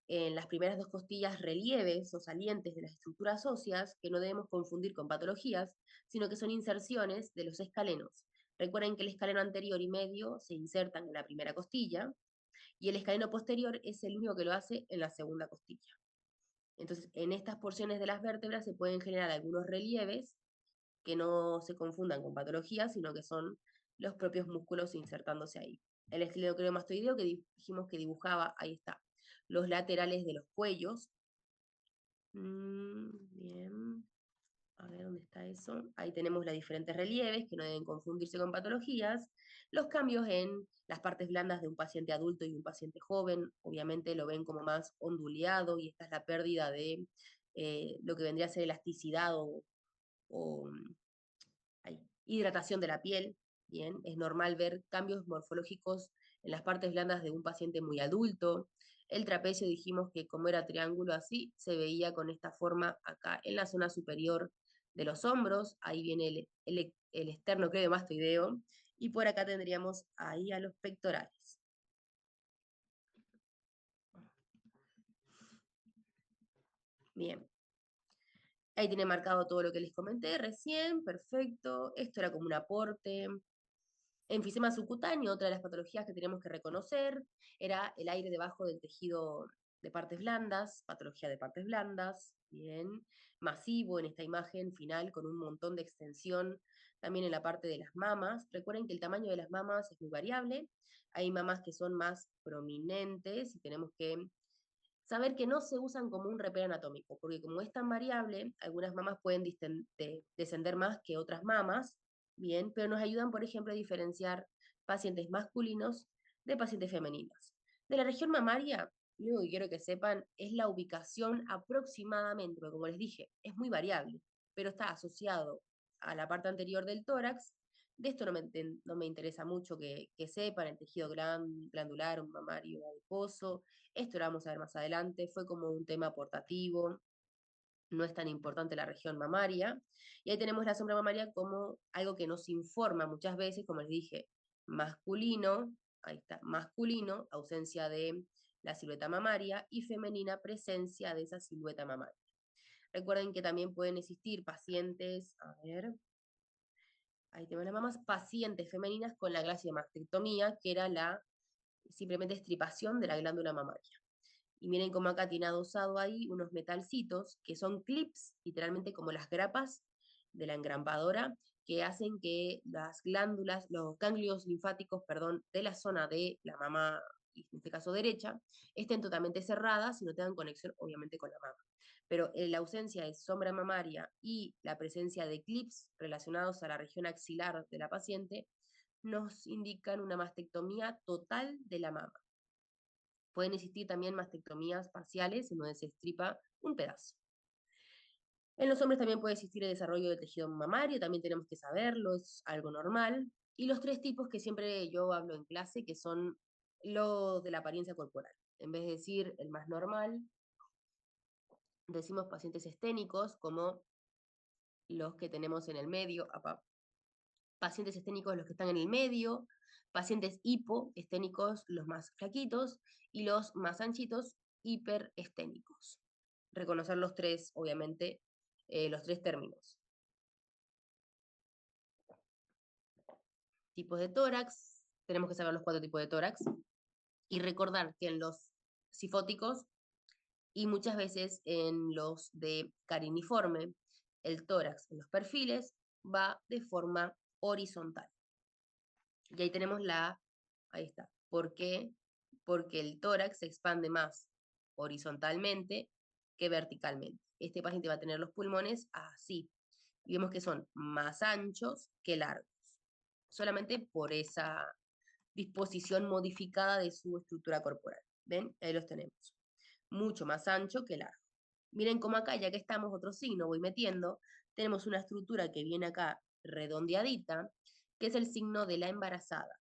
en las primeras dos costillas relieves o salientes de las estructuras óseas que no debemos confundir con patologías, sino que son inserciones de los escalenos. Recuerden que el escaleno anterior y medio se insertan en la primera costilla y el escaleno posterior es el único que lo hace en la segunda costilla. Entonces, en estas porciones de las vértebras se pueden generar algunos relieves que no se confundan con patologías, sino que son los propios músculos insertándose ahí. El escleromastoideo que dijimos que dibujaba, ahí está, los laterales de los cuellos. Bien, a ver dónde está eso. Ahí tenemos los diferentes relieves que no deben confundirse con patologías. Los cambios en las partes blandas de un paciente adulto y un paciente joven, obviamente lo ven como más onduleado y esta es la pérdida de lo que vendría a ser elasticidad o hidratación de la piel. Bien, es normal ver cambios morfológicos en las partes blandas de un paciente muy adulto. El trapecio dijimos que como era triángulo así, se veía con esta forma acá en la zona superior de los hombros. Ahí viene el esternocleidomastoideo. Y por acá tendríamos ahí a los pectorales. Bien. Ahí tiene marcado todo lo que les comenté recién, perfecto. Esto era como un aporte. Enfisema subcutáneo, otra de las patologías que tenemos que reconocer, era el aire debajo del tejido de partes blandas, patología de partes blandas, bien, masivo en esta imagen final con un montón de extensión también en la parte de las mamas. Recuerden que el tamaño de las mamas es muy variable, hay mamas que son más prominentes y tenemos que saber que no se usan como un reper anatómico, porque como es tan variable, algunas mamas pueden descender más que otras mamas, bien, pero nos ayudan, por ejemplo, a diferenciar pacientes masculinos de pacientes femeninos. De la región mamaria, lo único que quiero que sepan es la ubicación aproximadamente, porque como les dije, es muy variable, pero está asociado a la parte anterior del tórax. De esto no me interesa mucho que sepan el tejido glandular, un mamario adiposo. Esto lo vamos a ver más adelante. Fue como un tema aportativo. No es tan importante la región mamaria. Y ahí tenemos la sombra mamaria como algo que nos informa muchas veces, como les dije, masculino, ahí está, masculino, ausencia de la silueta mamaria, y femenina, presencia de esa silueta mamaria. Recuerden que también pueden existir pacientes, a ver, ahí tenemos las mamas, pacientes femeninas con la glaciomastectomía, que era la simplemente estripación de la glándula mamaria. Y miren cómo acá tiene adosado ahí unos metalcitos que son clips, literalmente como las grapas de la engrampadora, que hacen que las glándulas, los ganglios linfáticos, perdón, de la zona de la mama, en este caso derecha, estén totalmente cerradas y no tengan conexión, obviamente, con la mama. Pero la ausencia de sombra mamaria y la presencia de clips relacionados a la región axilar de la paciente nos indican una mastectomía total de la mama. Pueden existir también mastectomías parciales en donde se estripa un pedazo. En los hombres también puede existir el desarrollo del tejido mamario, también tenemos que saberlo, es algo normal. Y los tres tipos que siempre yo hablo en clase, que son los de la apariencia corporal. En vez de decir el más normal, decimos pacientes esténicos, como los que tenemos en el medio, pacientes esténicos los que están en el medio, pacientes hipoesténicos los más flaquitos y los más anchitos hiperesténicos. Reconocer los tres, obviamente, los tres términos. Tipos de tórax, tenemos que saber los 4 tipos de tórax y recordar que en los sifóticos y muchas veces en los de cariniforme, el tórax en los perfiles va de forma horizontal. Y ahí tenemos ahí está. ¿Por qué? Porque el tórax se expande más horizontalmente que verticalmente. Este paciente va a tener los pulmones así. Y vemos que son más anchos que largos. Solamente por esa disposición modificada de su estructura corporal. ¿Ven? Ahí los tenemos. Mucho más ancho que largo. Miren cómo acá, ya que estamos, otro signo voy metiendo, tenemos una estructura que viene acá redondeadita, que es el signo de la embarazada.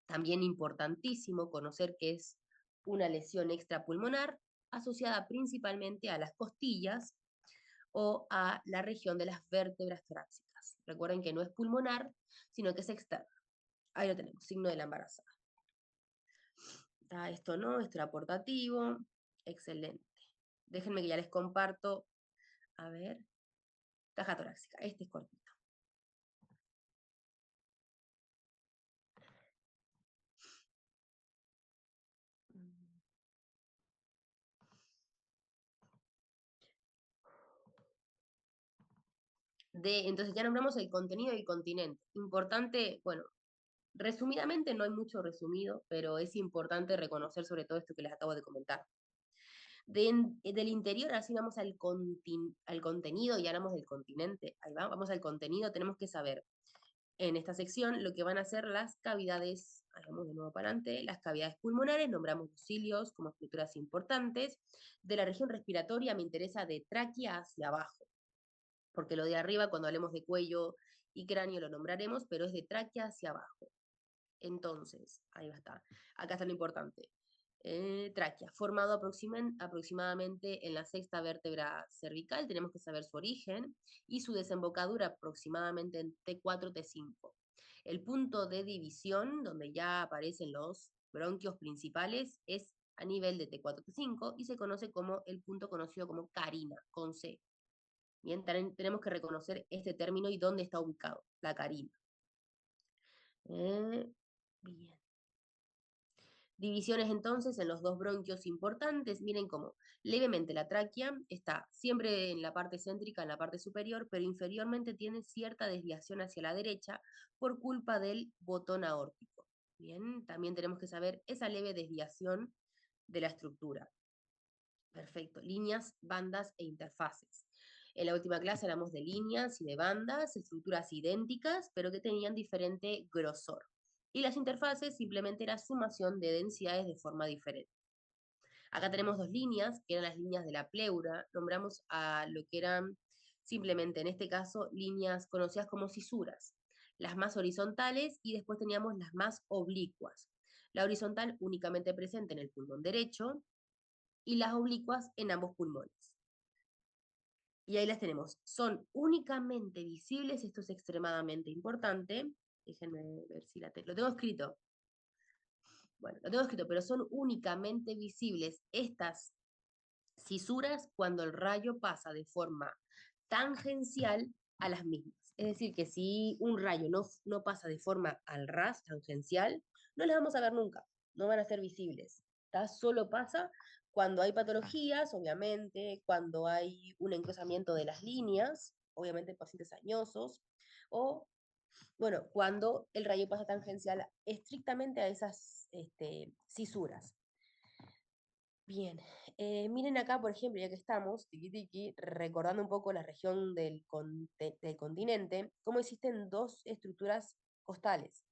También importantísimo conocer que es una lesión extrapulmonar asociada principalmente a las costillas o a la región de las vértebras torácicas. Recuerden que no es pulmonar, sino que es externa. Ahí lo tenemos, signo de la embarazada. Esto no, esto era portativo. Excelente. Déjenme que ya les comparto. A ver. Caja torácica. Este es cortito. Entonces ya nombramos el contenido y el continente. Importante, bueno, resumidamente no hay mucho resumido, pero es importante reconocer sobre todo esto que les acabo de comentar. Del interior, así vamos al contenido y hablamos del continente. Ahí va, vamos al contenido, tenemos que saber en esta sección lo que van a ser las cavidades, hagamos de nuevo para adelante, las cavidades pulmonares, nombramos los cilios como estructuras importantes. De la región respiratoria me interesa de tráquea hacia abajo, porque lo de arriba, cuando hablemos de cuello y cráneo, lo nombraremos, pero es de tráquea hacia abajo. Entonces, ahí va a estar. Acá está lo importante. Tráquea, formado aproximadamente en la sexta vértebra cervical, tenemos que saber su origen y su desembocadura aproximadamente en T4, T5. El punto de división, donde ya aparecen los bronquios principales, es a nivel de T4, T5 y se conoce como el punto conocido como carina, con C. Bien, tenemos que reconocer este término y dónde está ubicado, la carina. Bien. Divisiones entonces en los dos bronquios importantes. Miren cómo levemente la tráquea está siempre en la parte céntrica, en la parte superior, pero inferiormente tiene cierta desviación hacia la derecha por culpa del botón aórtico. Bien, también tenemos que saber esa leve desviación de la estructura. Perfecto, líneas, bandas e interfaces. En la última clase hablamos de líneas y de bandas, estructuras idénticas, pero que tenían diferente grosor. Y las interfaces simplemente era sumación de densidades de forma diferente. Acá tenemos dos líneas, que eran las líneas de la pleura. Nombramos a lo que eran simplemente, en este caso, líneas conocidas como cisuras. Las más horizontales y después teníamos las más oblicuas. La horizontal únicamente presente en el pulmón derecho y las oblicuas en ambos pulmones. Y ahí las tenemos. Son únicamente visibles, esto es extremadamente importante. Déjenme ver si lo tengo escrito. Bueno, lo tengo escrito, pero son únicamente visibles estas cisuras cuando el rayo pasa de forma tangencial a las mismas. Es decir, que si un rayo no pasa de forma al ras, tangencial, no las vamos a ver nunca. no van a ser visibles. ¿Tá? Solo pasa cuando hay patologías, obviamente, cuando hay un encruzamiento de las líneas, obviamente en pacientes añosos, o, bueno, cuando el rayo pasa tangencial estrictamente a esas cisuras. Bien, miren acá, por ejemplo, ya que estamos, tiki tiki, recordando un poco la región del continente, cómo existen dos estructuras costales.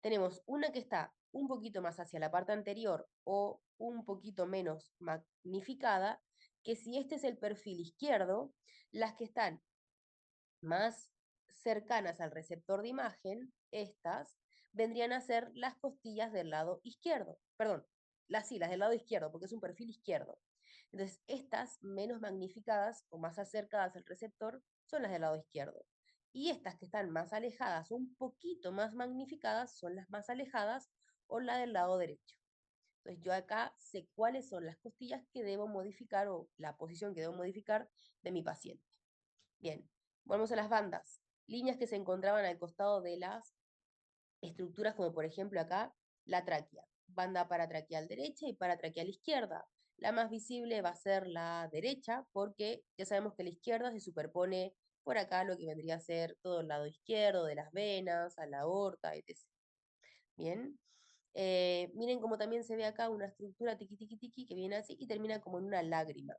Tenemos una que está un poquito más hacia la parte anterior o un poquito menos magnificada, que si este es el perfil izquierdo, las que están más cercanas al receptor de imagen, estas vendrían a ser las costillas del lado izquierdo. Perdón, sí, las del lado izquierdo, porque es un perfil izquierdo. Entonces, estas menos magnificadas o más acercadas al receptor son las del lado izquierdo. Y estas que están más alejadas o un poquito más magnificadas son las más alejadas o la del lado derecho. Entonces, yo acá sé cuáles son las costillas que debo modificar o la posición que debo modificar de mi paciente. Bien, volvemos a las bandas. Líneas que se encontraban al costado de las estructuras, como por ejemplo acá, la tráquea. Banda paratraqueal derecha y paratraqueal izquierda. La más visible va a ser la derecha, porque ya sabemos que la izquierda se superpone por acá lo que vendría a ser todo el lado izquierdo de las venas, a la aorta, etc. Bien. Miren cómo también se ve acá una estructura tiqui tiqui tiqui que viene así y termina como en una lágrima.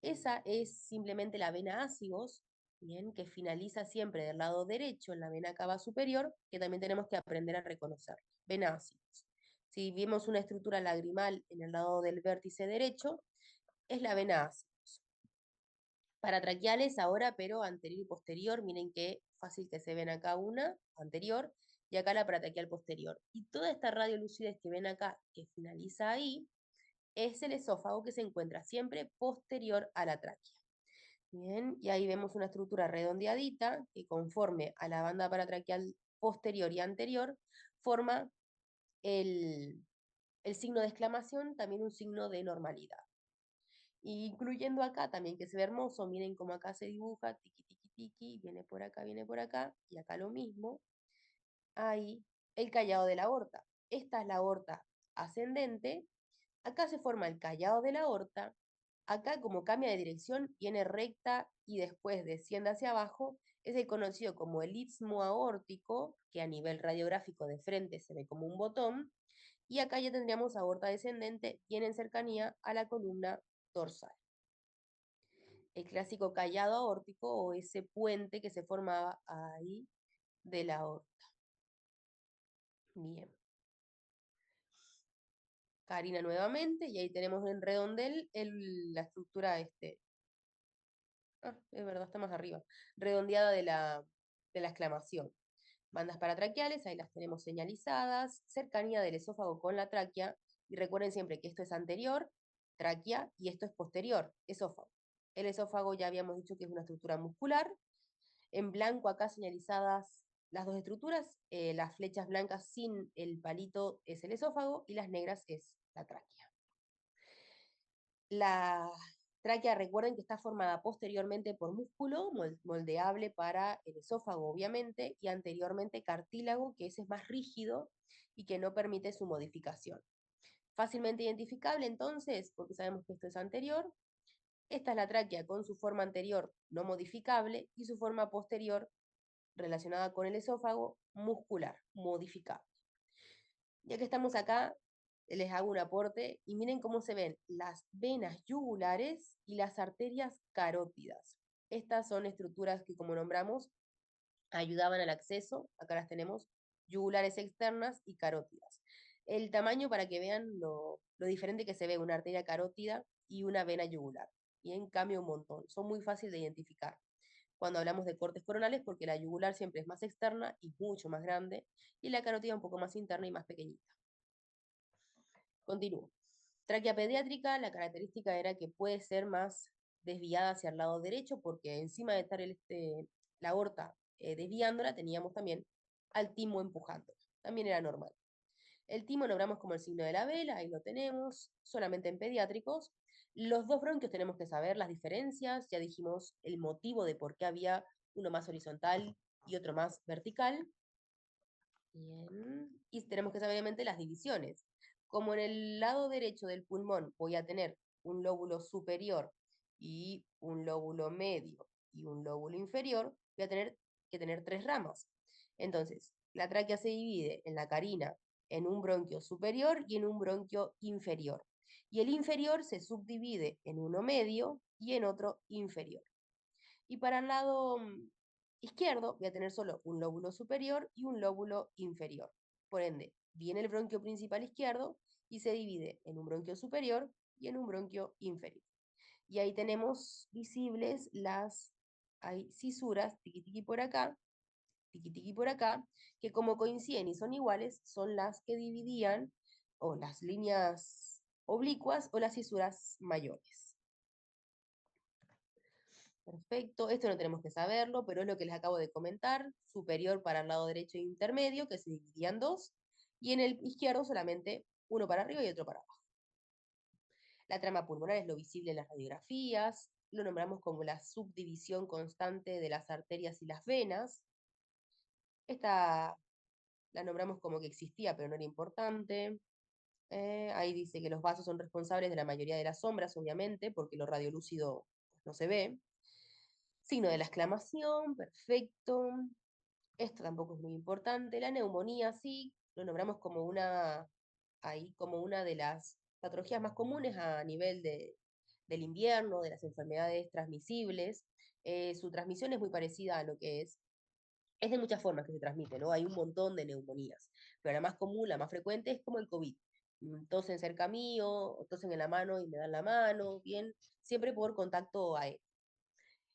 Esa es simplemente la vena ácigos, bien, que finaliza siempre del lado derecho en la vena cava superior, que también tenemos que aprender a reconocer. Vena ácigos. Si vemos una estructura lagrimal en el lado del vértice derecho, es la vena ácigos. Paratraqueales ahora, pero anterior y posterior, miren qué fácil que se ven acá una, anterior, y acá la paratraqueal posterior. Y toda esta radiolucidez que ven acá, que finaliza ahí, es el esófago que se encuentra siempre posterior a la tráquea. Bien, y ahí vemos una estructura redondeadita que conforme a la banda paratraqueal posterior y anterior forma el, el signo de exclamación, también un signo de normalidad. Y incluyendo acá también que se ve hermoso, miren cómo acá se dibuja, tiki tiki tiki, viene por acá, y acá lo mismo. Ahí el callado de la aorta. Esta es la aorta ascendente, acá se forma el callado de la aorta, acá como cambia de dirección, viene recta y después desciende hacia abajo, es el conocido como el istmo aórtico, que a nivel radiográfico de frente se ve como un botón, y acá ya tendríamos aorta descendente, bien en cercanía a la columna dorsal. El clásico callado aórtico o ese puente que se formaba ahí de la aorta. Bien. Karina nuevamente, y ahí tenemos en redondel la estructura es verdad, está más arriba, redondeada de la exclamación. Bandas paratraqueales, ahí las tenemos señalizadas, cercanía del esófago con la tráquea, y recuerden siempre que esto es anterior, tráquea, y esto es posterior, esófago. El esófago ya habíamos dicho que es una estructura muscular. En blanco acá señalizadas las dos estructuras, las flechas blancas sin el palito es el esófago y las negras es la tráquea. La tráquea, recuerden que está formada posteriormente por músculo, moldeable para el esófago, obviamente, y anteriormente cartílago, que ese es más rígido y que no permite su modificación. Fácilmente identificable, entonces, porque sabemos que esto es anterior. Esta es la tráquea con su forma anterior no modificable y su forma posterior relacionada con el esófago muscular, modificable. Ya que estamos acá, les hago un aporte y miren cómo se ven las venas yugulares y las arterias carótidas. Estas son estructuras que, como nombramos, ayudaban al acceso. Acá las tenemos, yugulares externas y carótidas. El tamaño para que vean lo diferente que se ve una arteria carótida y una vena yugular. Y en cambio un montón. Son muy fáciles de identificar cuando hablamos de cortes coronales porque la yugular siempre es más externa y mucho más grande y la carótida un poco más interna y más pequeñita. Continúo. Tráquea pediátrica, la característica era que puede ser más desviada hacia el lado derecho porque encima de estar la aorta desviándola teníamos también al timo empujando. También era normal. El timo nombramos como el signo de la vela, ahí lo tenemos, solamente en pediátricos. Los dos bronquios tenemos que saber las diferencias, ya dijimos el motivo de por qué había uno más horizontal y otro más vertical. Bien. Y tenemos que saber obviamente las divisiones. Como en el lado derecho del pulmón voy a tener un lóbulo superior y un lóbulo medio y un lóbulo inferior, voy a tener que tener tres ramas. Entonces, la tráquea se divide en la carina en un bronquio superior y en un bronquio inferior. Y el inferior se subdivide en uno medio y en otro inferior. Y para el lado izquierdo voy a tener solo un lóbulo superior y un lóbulo inferior. Por ende, viene el bronquio principal izquierdo y se divide en un bronquio superior y en un bronquio inferior. Y ahí tenemos visibles hay cisuras, tiqui tiqui por acá, tiqui tiqui por acá, que como coinciden y son iguales, son las que dividían o las líneas oblicuas o las cisuras mayores. Perfecto, esto no tenemos que saberlo, pero es lo que les acabo de comentar, superior para el lado derecho e intermedio, que se dividían dos, y en el izquierdo solamente uno para arriba y otro para abajo. La trama pulmonar es lo visible en las radiografías, lo nombramos como la subdivisión constante de las arterias y las venas. Esta la nombramos como que existía, pero no era importante. Ahí dice que los vasos son responsables de la mayoría de las sombras, obviamente, porque lo radiolúcido pues, no se ve. Signo de la exclamación, perfecto. Esto tampoco es muy importante. La neumonía, sí, lo nombramos como ahí, como una de las patologías más comunes a nivel del invierno, de las enfermedades transmisibles. Su transmisión es muy parecida a lo que es de muchas formas que se transmite, ¿no? Hay un montón de neumonías, pero la más común, la más frecuente es como el COVID. Tosen cerca mío, o tosen en la mano y me dan la mano, bien, siempre por contacto aéreo.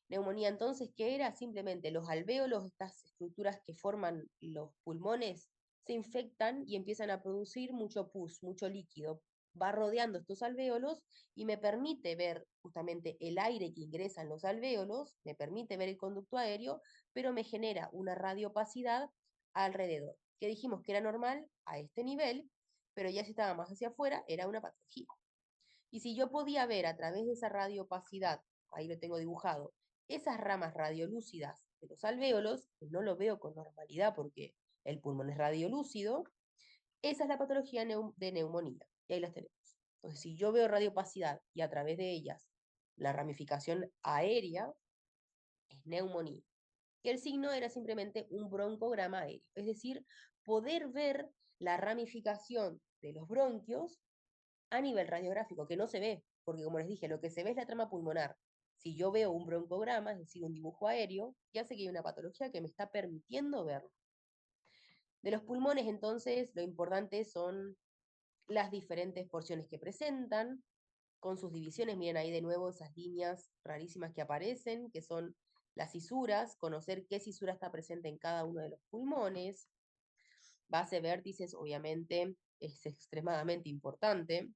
Neumonía entonces, ¿qué era? Simplemente los alvéolos, estas estructuras que forman los pulmones, se infectan y empiezan a producir mucho pus, mucho líquido. Va rodeando estos alvéolos y me permite ver justamente el aire que ingresa en los alvéolos, me permite ver el conducto aéreo, pero me genera una radiopacidad alrededor, que dijimos que era normal a este nivel, pero ya si estaba más hacia afuera, era una patología. Y si yo podía ver a través de esa radiopacidad, ahí lo tengo dibujado, esas ramas radiolúcidas de los alvéolos, que no lo veo con normalidad porque el pulmón es radiolúcido, esa es la patología de neumonía. Y ahí las tenemos. Entonces, si yo veo radiopacidad y a través de ellas la ramificación aérea, es neumonía. Y el signo era simplemente un broncograma aéreo, es decir, poder ver la ramificación de los bronquios a nivel radiográfico, que no se ve, porque como les dije, lo que se ve es la trama pulmonar. Si yo veo un broncograma, es decir, un dibujo aéreo, ya sé que hay una patología que me está permitiendo verlo. De los pulmones, entonces, lo importante son las diferentes porciones que presentan, con sus divisiones, miren ahí de nuevo esas líneas rarísimas que aparecen, que son las cisuras, conocer qué cisura está presente en cada uno de los pulmones. Base vértices, obviamente, es extremadamente importante.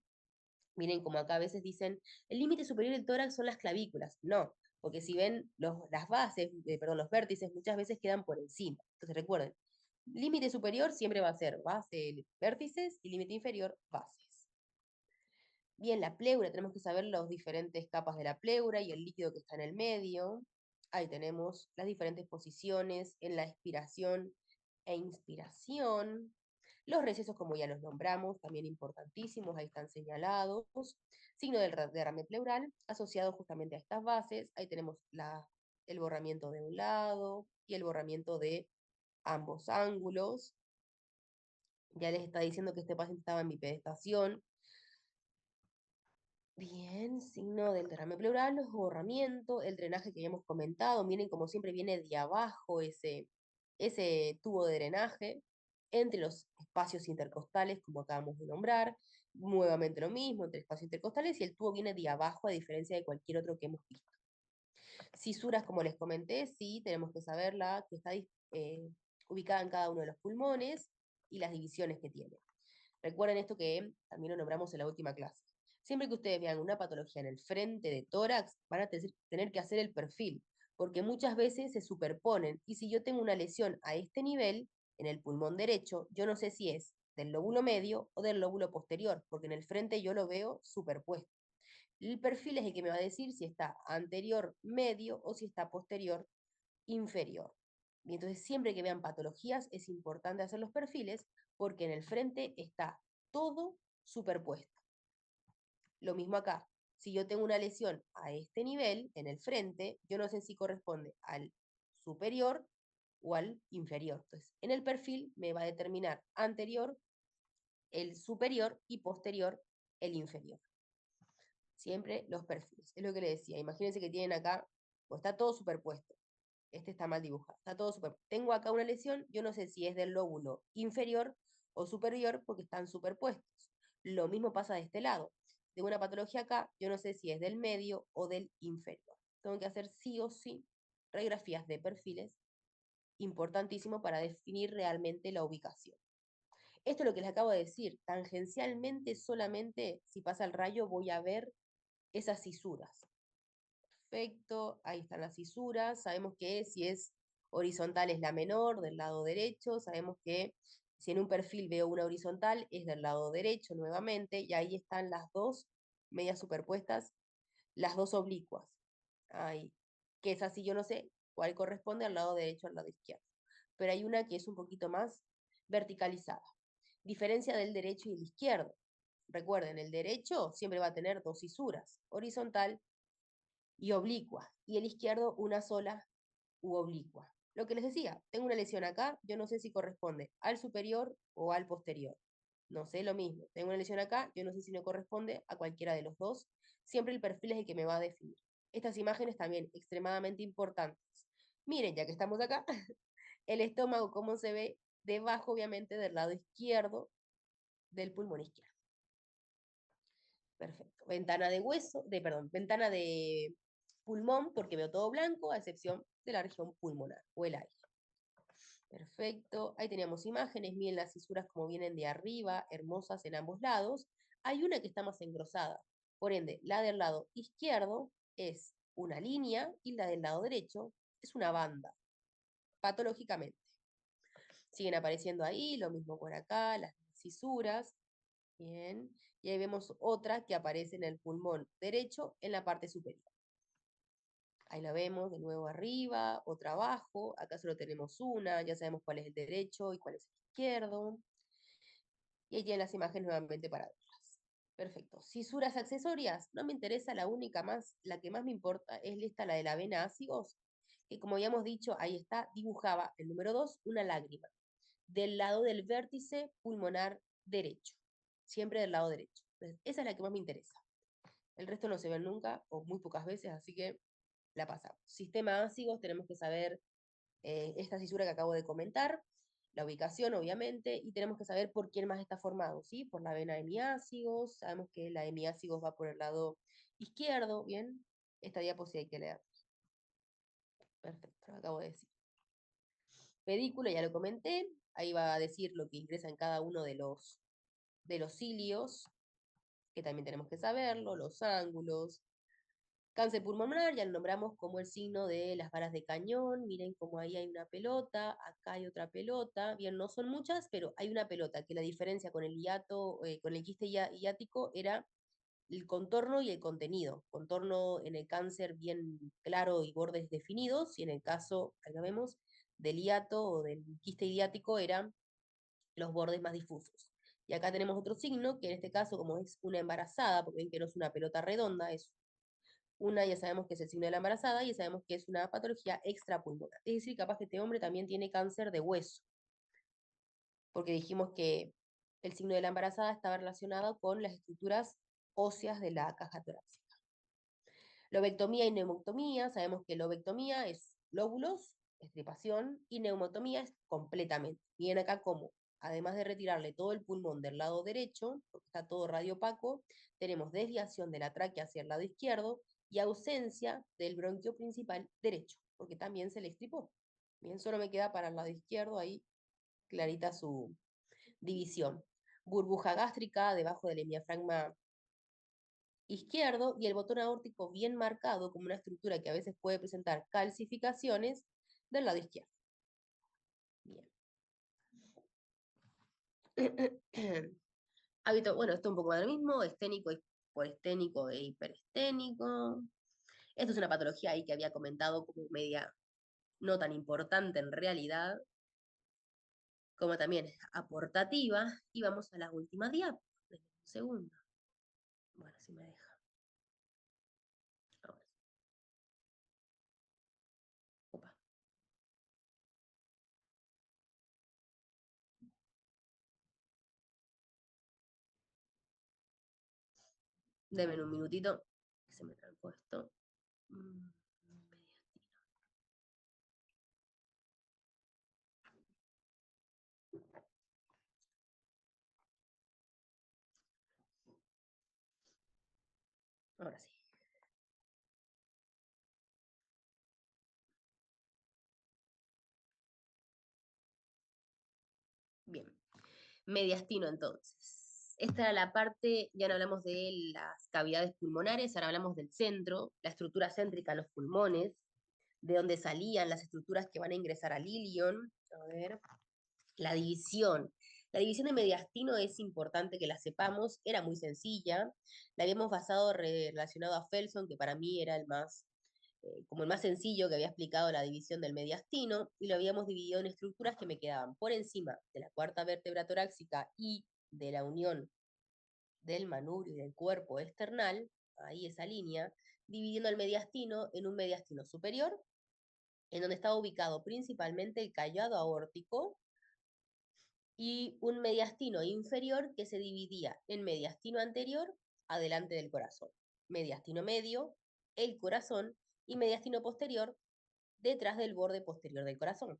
Miren como acá a veces dicen, el límite superior del tórax son las clavículas. No, porque si ven las bases, perdón, los vértices muchas veces quedan por encima. Entonces recuerden, límite superior siempre va a ser base, vértices y límite inferior, bases. Bien, la pleura, tenemos que saber las diferentes capas de la pleura y el líquido que está en el medio. Ahí tenemos las diferentes posiciones en la expiración e inspiración. Los recesos, como ya los nombramos, también importantísimos, ahí están señalados. Signo del derrame pleural, asociado justamente a estas bases. Ahí tenemos el borramiento de un lado y el borramiento de ambos ángulos. Ya les está diciendo que este paciente estaba en bipedestación. Bien, signo del derrame pleural, borramiento, el drenaje que habíamos comentado. Miren como siempre viene de abajo ese tubo de drenaje entre los espacios intercostales, como acabamos de nombrar. Nuevamente lo mismo, entre espacios intercostales, y el tubo viene de abajo, a diferencia de cualquier otro que hemos visto. Cisuras, como les comenté, sí, tenemos que saberla, que está ubicada en cada uno de los pulmones y las divisiones que tiene. Recuerden esto que también lo nombramos en la última clase. Siempre que ustedes vean una patología en el frente de tórax, van a tener que hacer el perfil, porque muchas veces se superponen. Y si yo tengo una lesión a este nivel, en el pulmón derecho, yo no sé si es del lóbulo medio o del lóbulo posterior, porque en el frente yo lo veo superpuesto. El perfil es el que me va a decir si está anterior medio o si está posterior inferior. Y entonces siempre que vean patologías es importante hacer los perfiles porque en el frente está todo superpuesta. Lo mismo acá. Si yo tengo una lesión a este nivel, en el frente, yo no sé si corresponde al superior o al inferior. Entonces, en el perfil me va a determinar anterior el superior y posterior el inferior. Siempre los perfiles. Es lo que le decía. Imagínense que tienen acá, pues está todo superpuesto. Este está mal dibujado. Está todo superpuesto. Tengo acá una lesión, yo no sé si es del lóbulo inferior o superior porque están superpuestos. Lo mismo pasa de este lado. Tengo una patología acá, yo no sé si es del medio o del inferior. Tengo que hacer sí o sí radiografías de perfiles, importantísimo para definir realmente la ubicación. Esto es lo que les acabo de decir. Tangencialmente, solamente si pasa el rayo, voy a ver esas cisuras. Perfecto, ahí están las cisuras. Sabemos que si es horizontal es la menor del lado derecho. Sabemos que si en un perfil veo una horizontal es del lado derecho nuevamente. Y ahí están las dos medias superpuestas, las dos oblicuas. Ahí, que es así, yo no sé cuál corresponde al lado derecho o al lado izquierdo. Pero hay una que es un poquito más verticalizada. Diferencia del derecho y el izquierdo. Recuerden, el derecho siempre va a tener dos cisuras, horizontal y oblicua, y el izquierdo una sola u oblicua. Lo que les decía, tengo una lesión acá, yo no sé si corresponde al superior o al posterior. No sé lo mismo. Tengo una lesión acá, yo no sé si no corresponde a cualquiera de los dos. Siempre el perfil es el que me va a definir. Estas imágenes también extremadamente importantes. Miren, ya que estamos acá, el estómago, cómo se ve debajo, obviamente, del lado izquierdo del pulmón izquierdo. Perfecto. Ventana de hueso, perdón, ventana de pulmón, porque veo todo blanco, a excepción de la región pulmonar o el aire. Perfecto. Ahí teníamos imágenes, miren las cisuras como vienen de arriba, hermosas en ambos lados. Hay una que está más engrosada. Por ende, la del lado izquierdo es una línea y la del lado derecho es una banda, patológicamente. Siguen apareciendo ahí, lo mismo por acá, las cisuras. Bien. Y ahí vemos otra que aparece en el pulmón derecho en la parte superior. Ahí la vemos de nuevo arriba, otra abajo. Acá solo tenemos una, ya sabemos cuál es el derecho y cuál es el izquierdo. Y ahí tienen las imágenes nuevamente para verlas. Perfecto. Cisuras accesorias. No me interesa la única más, la que más me importa es esta, la de la vena ácigos, que como habíamos dicho, ahí está, dibujaba el número 2, una lágrima, del lado del vértice pulmonar derecho. Siempre del lado derecho. Entonces, esa es la que más me interesa. El resto no se ven nunca o muy pocas veces, así que la pasamos. Sistema ácigos, tenemos que saber esta cisura que acabo de comentar, la ubicación, obviamente, y tenemos que saber por quién más está formado, ¿sí? Por la vena hemiácigos, sabemos que la hemiácigos va por el lado izquierdo, ¿bien? Esta diapositiva hay que leer. Perfecto, lo acabo de decir. Pedícula, ya lo comenté, ahí va a decir lo que ingresa en cada uno de los cilios, que también tenemos que saberlo, los ángulos. Cáncer pulmonar, ya lo nombramos como el signo de las varas de cañón. Miren cómo ahí hay una pelota, acá hay otra pelota. Bien, no son muchas, pero hay una pelota, que la diferencia con el hiato, con el quiste hiático era el contorno y el contenido. Contorno en el cáncer bien claro y bordes definidos, y en el caso, acá vemos, del hiato o del quiste hiático eran los bordes más difusos. Y acá tenemos otro signo, que en este caso, como es una embarazada, porque ven que no es una pelota redonda, es una, ya sabemos que es el signo de la embarazada, y ya sabemos que es una patología extrapulmonar. Es decir, capaz que este hombre también tiene cáncer de hueso, porque dijimos que el signo de la embarazada estaba relacionado con las estructuras óseas de la caja torácica. Lobectomía y neumectomía, sabemos que lobectomía es lóbulos, estripación, y neumotomía es completamente. Miren acá cómo, además de retirarle todo el pulmón del lado derecho, porque está todo radiopaco, tenemos desviación de la tráquea hacia el lado izquierdo y ausencia del bronquio principal derecho, porque también se le estripó. Bien, solo me queda para el lado izquierdo, ahí clarita su división. Burbuja gástrica debajo del hemiafragma izquierdo y el botón aórtico bien marcado como una estructura que a veces puede presentar calcificaciones del lado izquierdo. Bien. Hábito, bueno, esto es un poco más de lo mismo, esténico, hipoesténico e hiperesténico. Esto es una patología ahí que había comentado como media no tan importante en realidad, como también aportativa. Y vamos a la última diapositiva. segundo. Bueno, si me deja. Ahora sí. Opa. Deme un minutito, que se me trancó esto. Mediastino. Ahora sí. Bien. Mediastino entonces. Esta era la parte, ya no hablamos de las cavidades pulmonares, ahora hablamos del centro, la estructura céntrica, los pulmones, de donde salían las estructuras que van a ingresar al ilion. A ver, la división. La división de mediastino es importante que la sepamos, era muy sencilla. La habíamos basado relacionado a Felson, que para mí era el más, como el más sencillo que había explicado la división del mediastino, y lo habíamos dividido en estructuras que me quedaban por encima de la cuarta vértebra torácica y de la unión del manubrio y del cuerpo external, ahí esa línea, dividiendo el mediastino en un mediastino superior, en donde estaba ubicado principalmente el callado aórtico, y un mediastino inferior que se dividía en mediastino anterior, adelante del corazón, mediastino medio, el corazón, y mediastino posterior, detrás del borde posterior del corazón.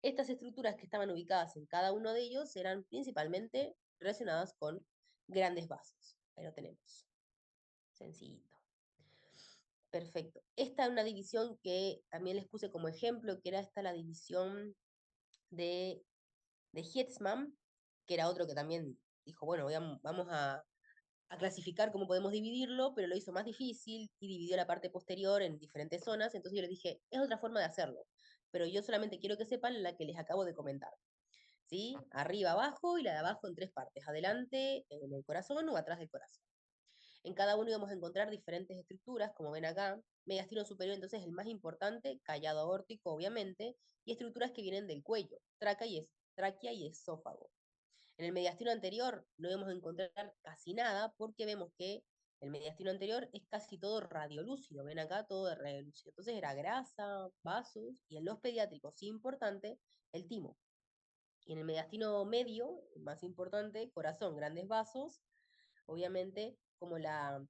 Estas estructuras que estaban ubicadas en cada uno de ellos eran principalmente relacionadas con grandes vasos. Ahí lo tenemos. Sencillito. Perfecto. Esta es una división que también les puse como ejemplo, que era esta la división de Hietzmann, que era otro que también dijo, bueno, vamos a clasificar cómo podemos dividirlo, pero lo hizo más difícil y dividió la parte posterior en diferentes zonas. Entonces yo les dije, es otra forma de hacerlo, pero yo solamente quiero que sepan la que les acabo de comentar. ¿Sí? Arriba, abajo y la de abajo en tres partes, adelante, en el corazón o atrás del corazón. En cada uno íbamos a encontrar diferentes estructuras, como ven acá. Mediastino superior, entonces, el más importante, callado aórtico, obviamente, y estructuras que vienen del cuello, tráquea y esófago. En el mediastino anterior no íbamos a encontrar casi nada porque vemos que el mediastino anterior es casi todo radiolúcido. Ven acá todo de radiolúcido. Entonces era grasa, vasos y en los pediátricos, importante, el timo. Y en el mediastino medio, más importante, corazón, grandes vasos, obviamente como la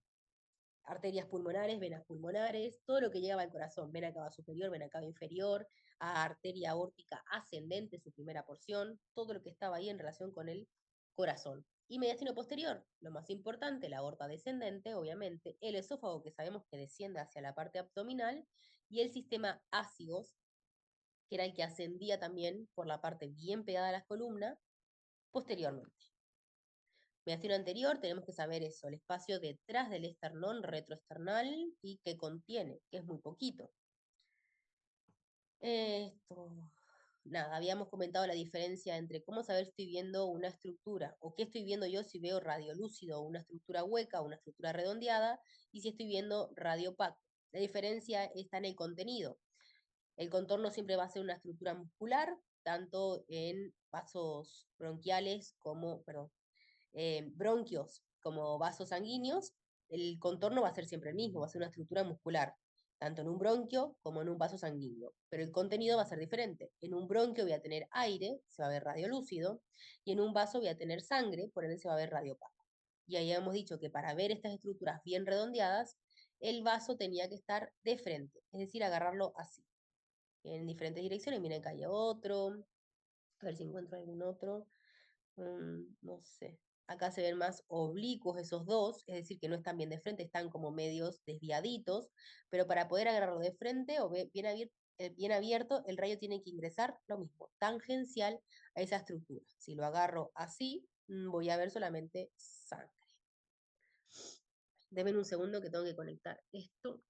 arterias pulmonares, venas pulmonares, todo lo que llegaba al corazón, vena cava superior, vena cava inferior, a arteria aórtica ascendente, su primera porción, todo lo que estaba ahí en relación con el corazón. Y mediastino posterior, lo más importante, la aorta descendente, obviamente, el esófago que sabemos que desciende hacia la parte abdominal, y el sistema ácidos, que era el que ascendía también por la parte bien pegada a las columnas, posteriormente. Mediastino anterior, tenemos que saber eso, el espacio detrás del esternón retroesternal y que contiene, que es muy poquito. Esto, nada, habíamos comentado la diferencia entre cómo saber si estoy viendo una estructura o qué estoy viendo yo si veo radiolúcido o una estructura hueca o una estructura redondeada y si estoy viendo radiopaco. La diferencia está en el contenido. El contorno siempre va a ser una estructura muscular, tanto en vasos bronquiales como, perdón, bronquios como vasos sanguíneos, el contorno va a ser siempre el mismo, va a ser una estructura muscular, tanto en un bronquio como en un vaso sanguíneo, pero el contenido va a ser diferente. En un bronquio voy a tener aire, se va a ver radiolúcido, y en un vaso voy a tener sangre, por ende se va a ver radiopaco. Y ahí hemos dicho que para ver estas estructuras bien redondeadas, el vaso tenía que estar de frente, es decir, agarrarlo así, en diferentes direcciones. Miren, acá hay otro, a ver si encuentro algún otro. No sé. Acá se ven más oblicuos esos dos, es decir, que no están bien de frente, están como medios desviaditos, pero para poder agarrarlo de frente o bien abierto, el rayo tiene que ingresar lo mismo, tangencial a esa estructura. Si lo agarro así, voy a ver solamente sangre. Denme un segundo que tengo que conectar esto.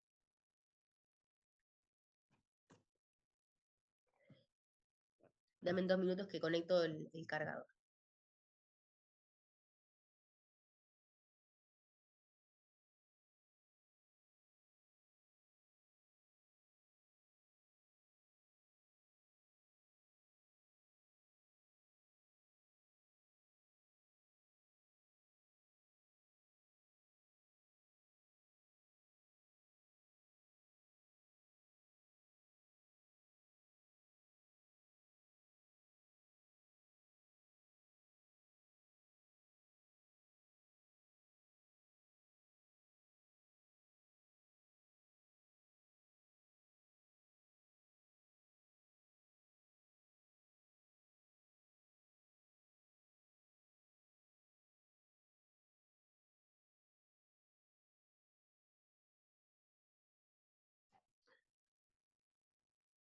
Dame 2 minutos que conecto el cargador.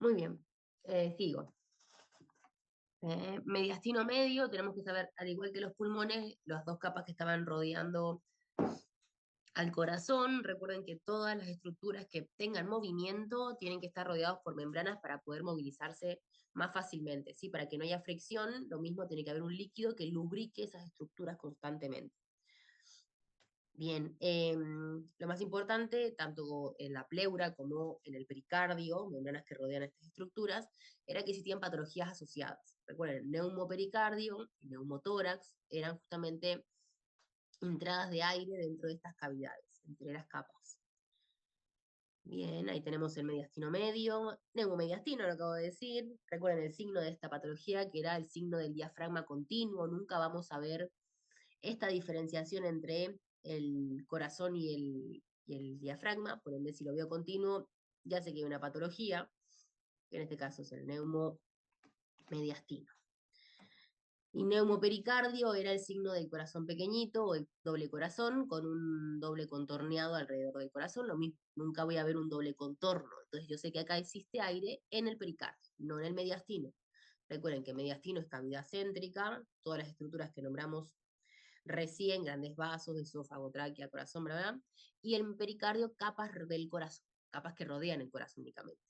Muy bien, sigo. Mediastino medio, tenemos que saber, al igual que los pulmones, las dos capas que estaban rodeando al corazón. Recuerden que todas las estructuras que tengan movimiento tienen que estar rodeados por membranas para poder movilizarse más fácilmente, ¿sí? Para que no haya fricción, lo mismo tiene que haber un líquido que lubrique esas estructuras constantemente. Bien, lo más importante, tanto en la pleura como en el pericardio, membranas que rodean estas estructuras, era que existían patologías asociadas. Recuerden, neumopericardio y neumotórax eran justamente entradas de aire dentro de estas cavidades, entre las capas. Bien, ahí tenemos el mediastino medio, neumomediastino, lo acabo de decir. Recuerden el signo de esta patología, que era el signo del diafragma continuo. Nunca vamos a ver esta diferenciación entre el corazón y el diafragma, por ende, si lo veo continuo, ya sé que hay una patología, que en este caso es el neumomediastino. Y neumopericardio era el signo del corazón pequeñito o el doble corazón con un doble contorneado alrededor del corazón. Lo mismo, nunca voy a ver un doble contorno. Entonces yo sé que acá existe aire en el pericardio, no en el mediastino. Recuerden que mediastino es cavidad céntrica, todas las estructuras que nombramos recién, grandes vasos, esófago, tráquea, corazón, bla, bla, y el pericardio, capas del corazón, capas que rodean el corazón únicamente.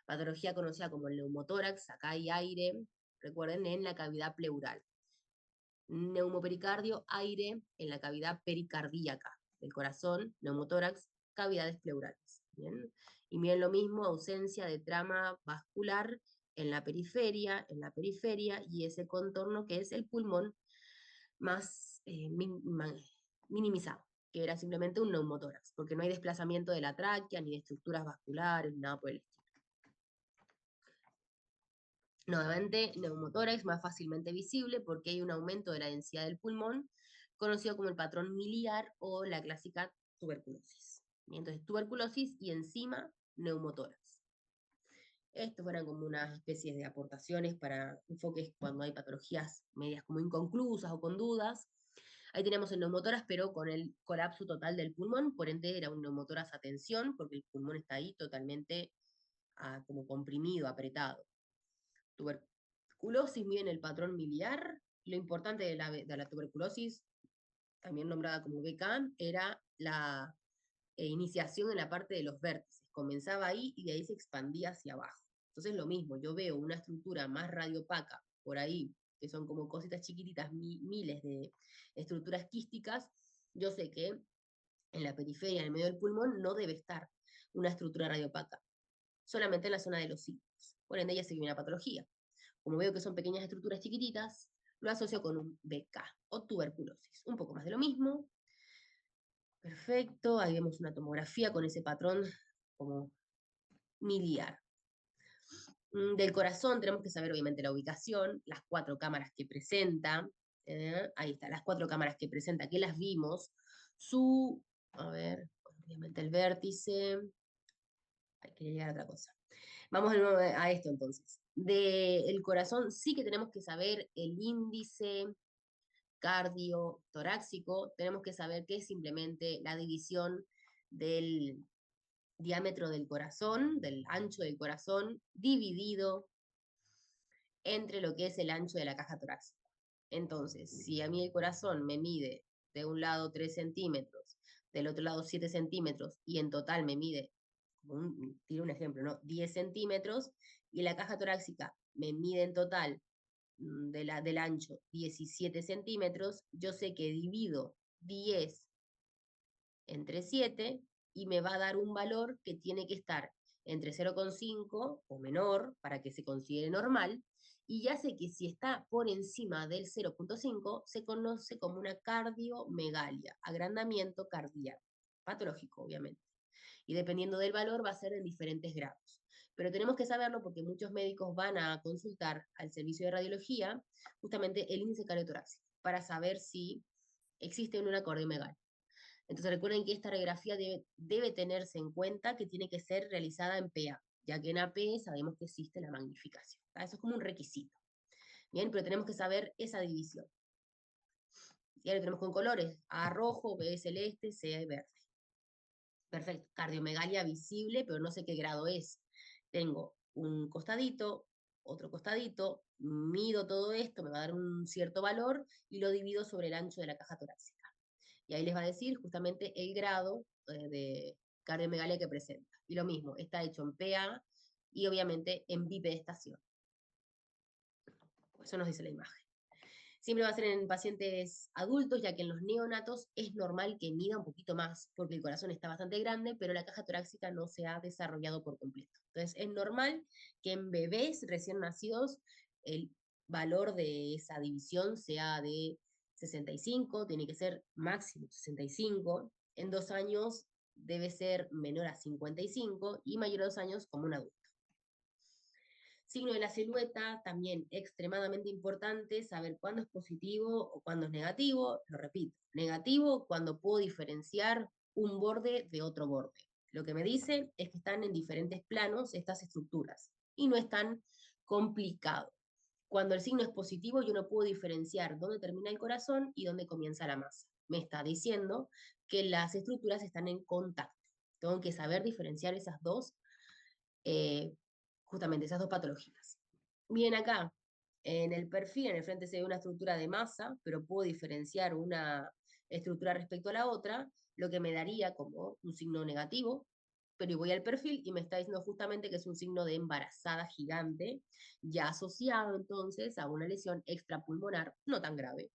Patología conocida como el neumotórax, acá hay aire, recuerden, en la cavidad pleural. Neumopericardio, aire en la cavidad pericardíaca del corazón, neumotórax, cavidades pleurales. ¿Bien? Y miren lo mismo, ausencia de trama vascular en la periferia, y ese contorno que es el pulmón más minimizado, que era simplemente un neumotórax, porque no hay desplazamiento de la tráquea, ni de estructuras vasculares, ni nada por el estilo. Nuevamente, neumotórax más fácilmente visible porque hay un aumento de la densidad del pulmón, conocido como el patrón miliar o la clásica tuberculosis. Entonces, tuberculosis y encima neumotórax. Estos fueron como unas especies de aportaciones para enfoques cuando hay patologías medias como inconclusas o con dudas. Ahí tenemos el neumotórax, pero con el colapso total del pulmón, por ende era un neumotórax a tensión, porque el pulmón está ahí totalmente como comprimido, apretado. Tuberculosis, miren el patrón miliar. Lo importante de la tuberculosis, también nombrada como BK, era la iniciación en la parte de los vértices. Comenzaba ahí y de ahí se expandía hacia abajo. Entonces lo mismo, yo veo una estructura más radiopaca por ahí, que son como cositas chiquititas, miles de estructuras quísticas, yo sé que en la periferia, en el medio del pulmón, no debe estar una estructura radiopaca, solamente en la zona de los ciclos. Por ende, ya se una patología. Como veo que son pequeñas estructuras chiquititas, lo asocio con un BK o tuberculosis. Un poco más de lo mismo. Perfecto, ahí vemos una tomografía con ese patrón como miliar. Del corazón tenemos que saber obviamente la ubicación, las 4 cámaras que presenta, ahí está, las 4 cámaras que presenta, que las vimos, a ver, obviamente el vértice, hay que llegar a otra cosa. Vamos de nuevo a esto entonces. Del corazón sí que tenemos que saber el índice cardiotorácico, tenemos que saber que es simplemente la división del diámetro del corazón, del ancho del corazón, dividido entre lo que es el ancho de la caja torácica. Entonces, si a mí el corazón me mide de un lado 3 centímetros, del otro lado 7 centímetros, y en total me mide, tiro un ejemplo, ¿no? 10 centímetros, y la caja torácica me mide en total del ancho 17 centímetros, yo sé que divido 10 entre 7 y me va a dar un valor que tiene que estar entre 0,5 o menor para que se considere normal, y ya sé que si está por encima del 0,5 se conoce como una cardiomegalia, agrandamiento cardíaco, patológico obviamente. Y dependiendo del valor va a ser en diferentes grados. Pero tenemos que saberlo porque muchos médicos van a consultar al servicio de radiología justamente el índice cardiotorácico para saber si existe una cardiomegalia. Entonces recuerden que esta radiografía debe tenerse en cuenta que tiene que ser realizada en PA, ya que en AP sabemos que existe la magnificación. Eso es como un requisito. Bien, pero tenemos que saber esa división. Y ahora tenemos con colores: A rojo, B celeste, C verde. Perfecto, cardiomegalia visible, pero no sé qué grado es. Tengo un costadito, otro costadito, mido todo esto, me va a dar un cierto valor y lo divido sobre el ancho de la caja torácica. Y ahí les va a decir justamente el grado de cardiomegalia que presenta. Y lo mismo, está hecho en PA y obviamente en bipedestación. Eso nos dice la imagen. Siempre va a ser en pacientes adultos, ya que en los neonatos es normal que mida un poquito más, porque el corazón está bastante grande, pero la caja torácica no se ha desarrollado por completo. Entonces, es normal que en bebés recién nacidos el valor de esa división sea de 65, tiene que ser máximo 65. En 2 años debe ser menor a 55 y mayor a 2 años como un adulto. Signo de la silueta, también extremadamente importante saber cuándo es positivo o cuándo es negativo. Lo repito, negativo cuando puedo diferenciar un borde de otro borde. Lo que me dice es que están en diferentes planos estas estructuras y no es tan complicado. Cuando el signo es positivo, yo no puedo diferenciar dónde termina el corazón y dónde comienza la masa. Me está diciendo que las estructuras están en contacto. Tengo que saber diferenciar esas dos eh, justamente esas dos patologías. Bien acá, en el perfil, en el frente se ve una estructura de masa, pero puedo diferenciar una estructura respecto a la otra, lo que me daría como un signo negativo, pero voy al perfil y me está diciendo justamente que es un signo de embarazada gigante, ya asociado entonces a una lesión extrapulmonar no tan grave.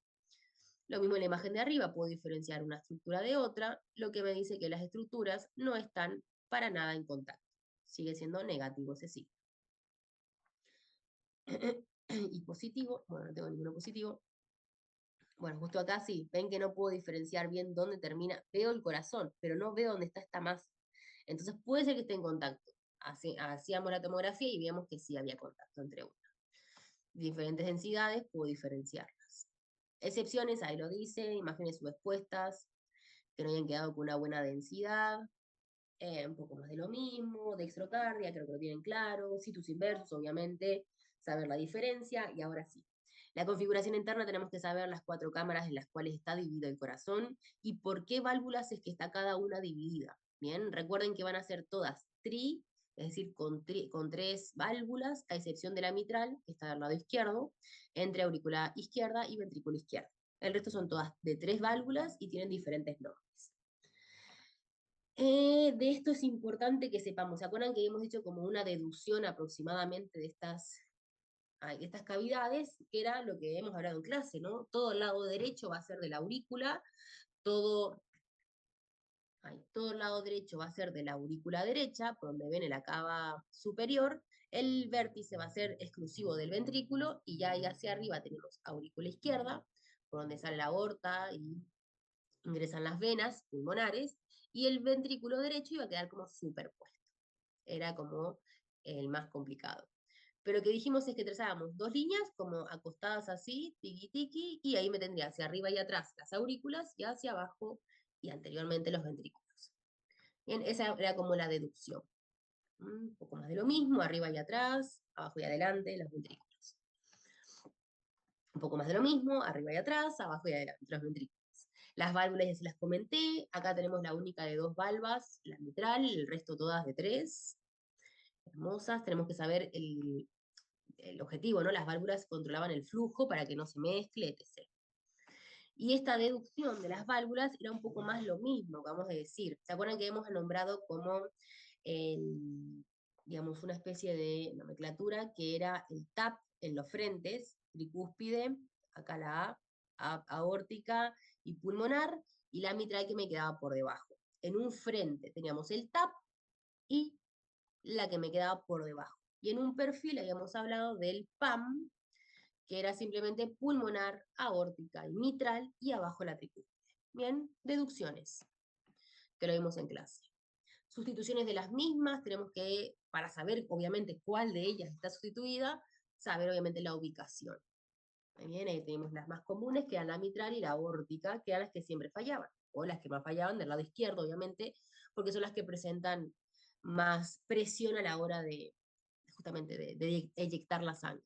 Lo mismo en la imagen de arriba, puedo diferenciar una estructura de otra, lo que me dice que las estructuras no están para nada en contacto. Sigue siendo negativo ese signo. Y positivo, bueno, no tengo ninguno positivo. Bueno, justo acá sí, ven que no puedo diferenciar bien dónde termina. Veo el corazón, pero no veo dónde está esta masa. Entonces puede ser que esté en contacto. Hacíamos la tomografía y vimos que sí había contacto entre una. Diferentes densidades, puedo diferenciarlas. Excepciones, ahí lo dice, imágenes subexpuestas, que no hayan quedado con una buena densidad, un poco más de lo mismo, dextrocardia, creo que lo tienen claro, situs inversus, obviamente, saber la diferencia, y ahora sí. La configuración interna tenemos que saber las 4 cámaras en las cuales está dividido el corazón y por qué válvulas es que está cada una dividida. Bien, recuerden que van a ser todas es decir, con 3 válvulas, a excepción de la mitral, que está del lado izquierdo, entre auricular izquierda y ventrículo izquierdo. El resto son todas de 3 válvulas y tienen diferentes nombres. De esto es importante que sepamos. ¿Se acuerdan que habíamos dicho como una deducción aproximadamente de estas cavidades? Que era lo que hemos hablado en clase, ¿no? Todo el lado derecho va a ser de la aurícula, todo, todo el lado derecho va a ser de la aurícula derecha, por donde ven la cava superior. El vértice va a ser exclusivo del ventrículo y ya ahí hacia arriba tenemos aurícula izquierda, por donde sale la aorta y ingresan las venas pulmonares, y el ventrículo derecho iba a quedar como superpuesto. Era como el más complicado. Pero lo que dijimos es que trazábamos 2 líneas como acostadas así, tiki tiki, y ahí me tendría hacia arriba y atrás las aurículas y hacia abajo y anteriormente los ventrículos. Bien, esa era como la deducción. Un poco más de lo mismo, arriba y atrás, abajo y adelante, los ventrículos. Un poco más de lo mismo, arriba y atrás, abajo y adelante, los ventrículos. Las válvulas ya se las comenté, acá tenemos la única de 2 valvas, la mitral, el resto todas de 3. Hermosas, tenemos que saber el objetivo, ¿no? Las válvulas controlaban el flujo para que no se mezcle, etc. Y esta deducción de las válvulas era un poco más lo mismo, vamos a decir. ¿Se acuerdan que hemos nombrado como, digamos, una especie de nomenclatura que era el TAP en los frentes, tricúspide, acá la aórtica y pulmonar, y la mitral que me quedaba por debajo. En un frente teníamos el TAP y la que me quedaba por debajo. Y en un perfil habíamos hablado del PAM, que era simplemente pulmonar, aórtica y mitral, y abajo la tricúspide. Bien, deducciones, que lo vimos en clase. Sustituciones de las mismas, tenemos que, para saber obviamente cuál de ellas está sustituida, saber obviamente la ubicación. Bien, ahí tenemos las más comunes, que eran la mitral y la aórtica, que eran las que siempre fallaban, o las que más fallaban del lado izquierdo, obviamente, porque son las que presentan más presión a la hora de, justamente, de eyectar la sangre.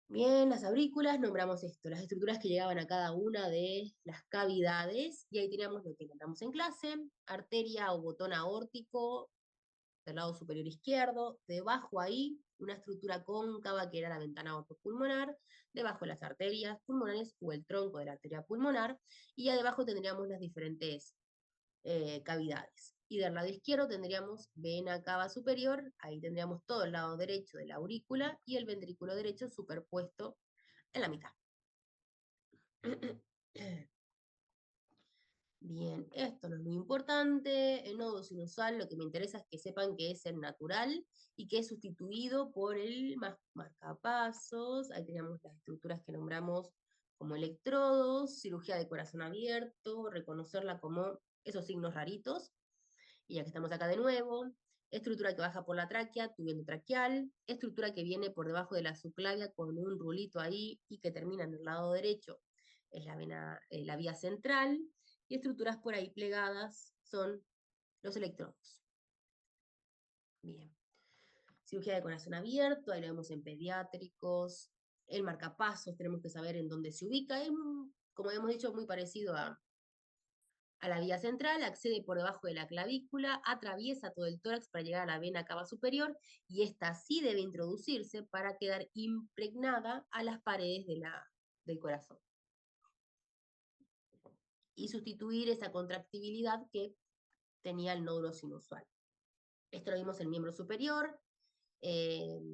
Bien, las aurículas, nombramos esto, las estructuras que llegaban a cada una de las cavidades, y ahí teníamos lo que nombramos en clase, arteria o botón aórtico, del lado superior izquierdo, debajo ahí, una estructura cóncava que era la ventana otopulmonar, debajo las arterias pulmonares o el tronco de la arteria pulmonar, y ya debajo tendríamos las diferentes cavidades. Y del lado izquierdo tendríamos vena cava superior, ahí tendríamos todo el lado derecho de la aurícula y el ventrículo derecho superpuesto en la mitad. Bien, esto no es muy importante. El nodo sinusal, lo que me interesa es que sepan que es el natural y que es sustituido por el marcapasos. Ahí teníamos las estructuras que nombramos como electrodos, cirugía de corazón abierto, reconocerla como esos signos raritos. Y ya que estamos acá de nuevo, estructura que baja por la tráquea, tubo endotraqueal, estructura que viene por debajo de la subclavia con un rulito ahí y que termina en el lado derecho, es la vena, la vía central, y estructuras por ahí plegadas son los electrodos. Bien. Cirugía de corazón abierto, ahí lo vemos en pediátricos. El marcapasos, tenemos que saber en dónde se ubica. Es, como hemos dicho, muy parecido a la vía central, accede por debajo de la clavícula, atraviesa todo el tórax para llegar a la vena cava superior y esta sí debe introducirse para quedar impregnada a las paredes del corazón y sustituir esa contractibilidad que tenía el nódulo sinusal. Esto lo vimos en el miembro superior,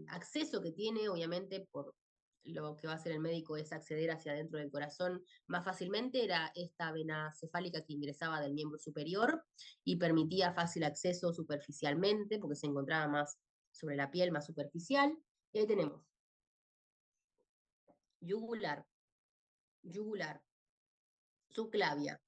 acceso que tiene, obviamente, por lo que va a hacer el médico es acceder hacia adentro del corazón más fácilmente, era esta vena cefálica que ingresaba del miembro superior y permitía fácil acceso superficialmente, porque se encontraba más sobre la piel, más superficial. Y ahí tenemos yugular, yugular, subclavia,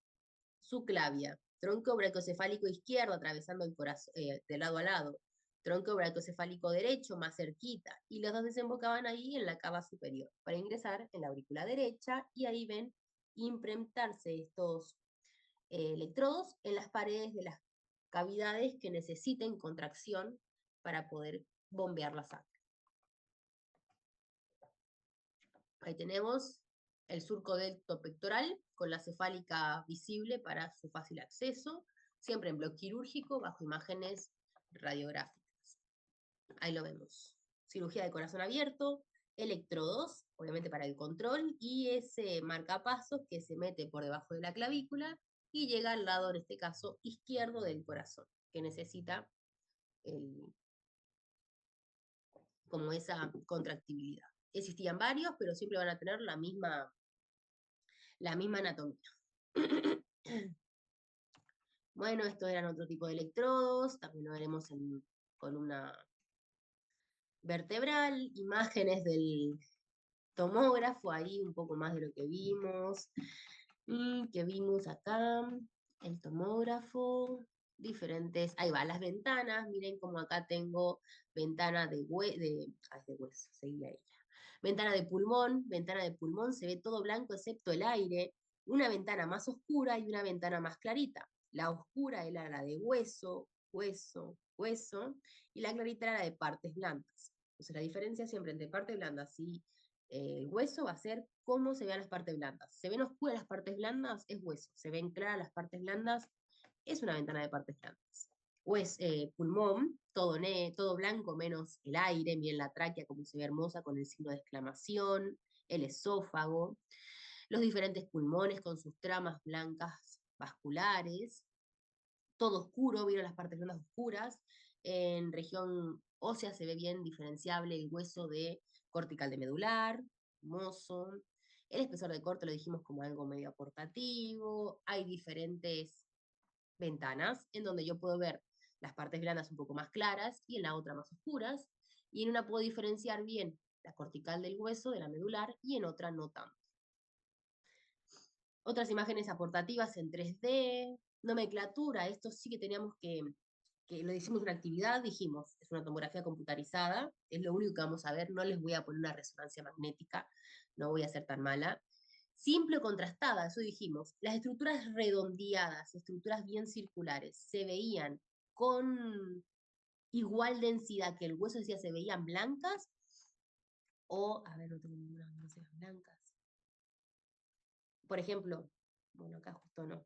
subclavia, tronco brachocefálico izquierdo atravesando el corazón de lado a lado, tronco brachocefálico derecho más cerquita, y los dos desembocaban ahí en la cava superior para ingresar en la aurícula derecha, y ahí ven imprentarse estos electrodos en las paredes de las cavidades que necesiten contracción para poder bombear la sangre. Ahí tenemos el surco delto pectoral con la cefálica visible para su fácil acceso, siempre en bloque quirúrgico bajo imágenes radiográficas. Ahí lo vemos. Cirugía de corazón abierto, electrodos, obviamente para el control, y ese marcapasos que se mete por debajo de la clavícula y llega al lado, en este caso, izquierdo del corazón, que necesita como esa contractibilidad. Existían varios, pero siempre van a tener la misma anatomía. Bueno, estos eran otro tipo de electrodos, también lo veremos en columna vertebral, imágenes del tomógrafo, ahí un poco más de lo que vimos acá, el tomógrafo, diferentes, ahí va, las ventanas, miren como acá tengo ventana de hueso, seguía ella. Ventana de pulmón, se ve todo blanco excepto el aire, una ventana más oscura y una ventana más clarita. La oscura era la de hueso, hueso, hueso, y la clarita era la de partes blandas. Entonces la diferencia siempre entre partes blandas y el hueso va a ser cómo se vean las partes blandas. ¿Se ven oscuras las partes blandas? Es hueso. ¿Se ven claras las partes blandas? Es una ventana de partes blandas. Pulmón, todo blanco menos el aire, miren la tráquea como se ve hermosa con el signo de exclamación, el esófago, los diferentes pulmones con sus tramas blancas vasculares, todo oscuro, vieron las partes blandas oscuras, en región ósea se ve bien diferenciable el hueso de cortical de medular, hermoso. El espesor de corte lo dijimos como algo medio aportativo, hay diferentes ventanas en donde yo puedo ver las partes blandas un poco más claras y en la otra más oscuras, y en una puedo diferenciar bien la cortical del hueso de la medular y en otra no tanto. Otras imágenes aportativas en 3D, nomenclatura, esto sí que teníamos que lo hicimos una actividad, dijimos, es una tomografía computarizada, es lo único que vamos a ver, no les voy a poner una resonancia magnética, no voy a ser tan mala. Simple o contrastada, eso dijimos. Las estructuras redondeadas, estructuras bien circulares, se veían con igual densidad que el hueso, decía, se veían blancas, o, a ver, no tengo ninguna, no se ven blancas. Por ejemplo, bueno, acá justo no.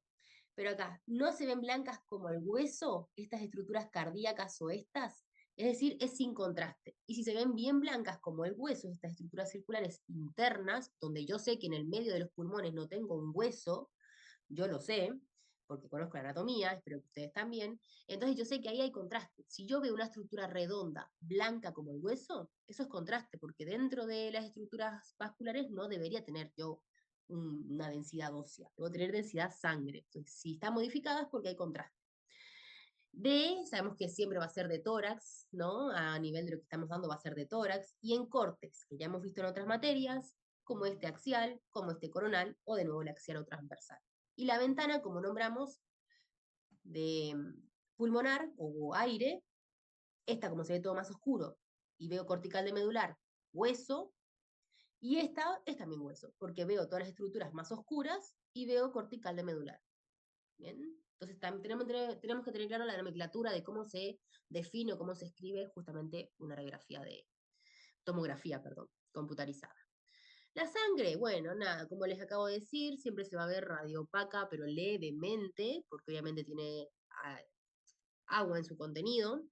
Pero acá, ¿no se ven blancas como el hueso, estas estructuras cardíacas o estas? Es decir, es sin contraste. Y si se ven bien blancas como el hueso, estas estructuras circulares internas, donde yo sé que en el medio de los pulmones no tengo un hueso, yo lo sé, porque conozco la anatomía, espero que ustedes también, entonces yo sé que ahí hay contraste. Si yo veo una estructura redonda, blanca como el hueso, eso es contraste, porque dentro de las estructuras vasculares no debería tener yo una densidad ósea, debo tener densidad sangre. Entonces, si está modificada es porque hay contraste. D, sabemos que siempre va a ser de tórax, ¿no? A nivel de lo que estamos dando va a ser de tórax. Y en córtex, que ya hemos visto en otras materias, como este axial, como este coronal, o de nuevo el axial o transversal. Y la ventana, como nombramos, de pulmonar o aire, esta como se ve todo más oscuro, y veo cortical de medular, hueso, y esta es también hueso, porque veo todas las estructuras más oscuras y veo cortical de medular. ¿Bien? Entonces tenemos que tener claro la nomenclatura de cómo se define o cómo se escribe justamente una radiografía de tomografía, perdón, computarizada. La sangre, bueno, nada, como les acabo de decir, siempre se va a ver radiopaca, pero levemente, porque obviamente tiene agua en su contenido,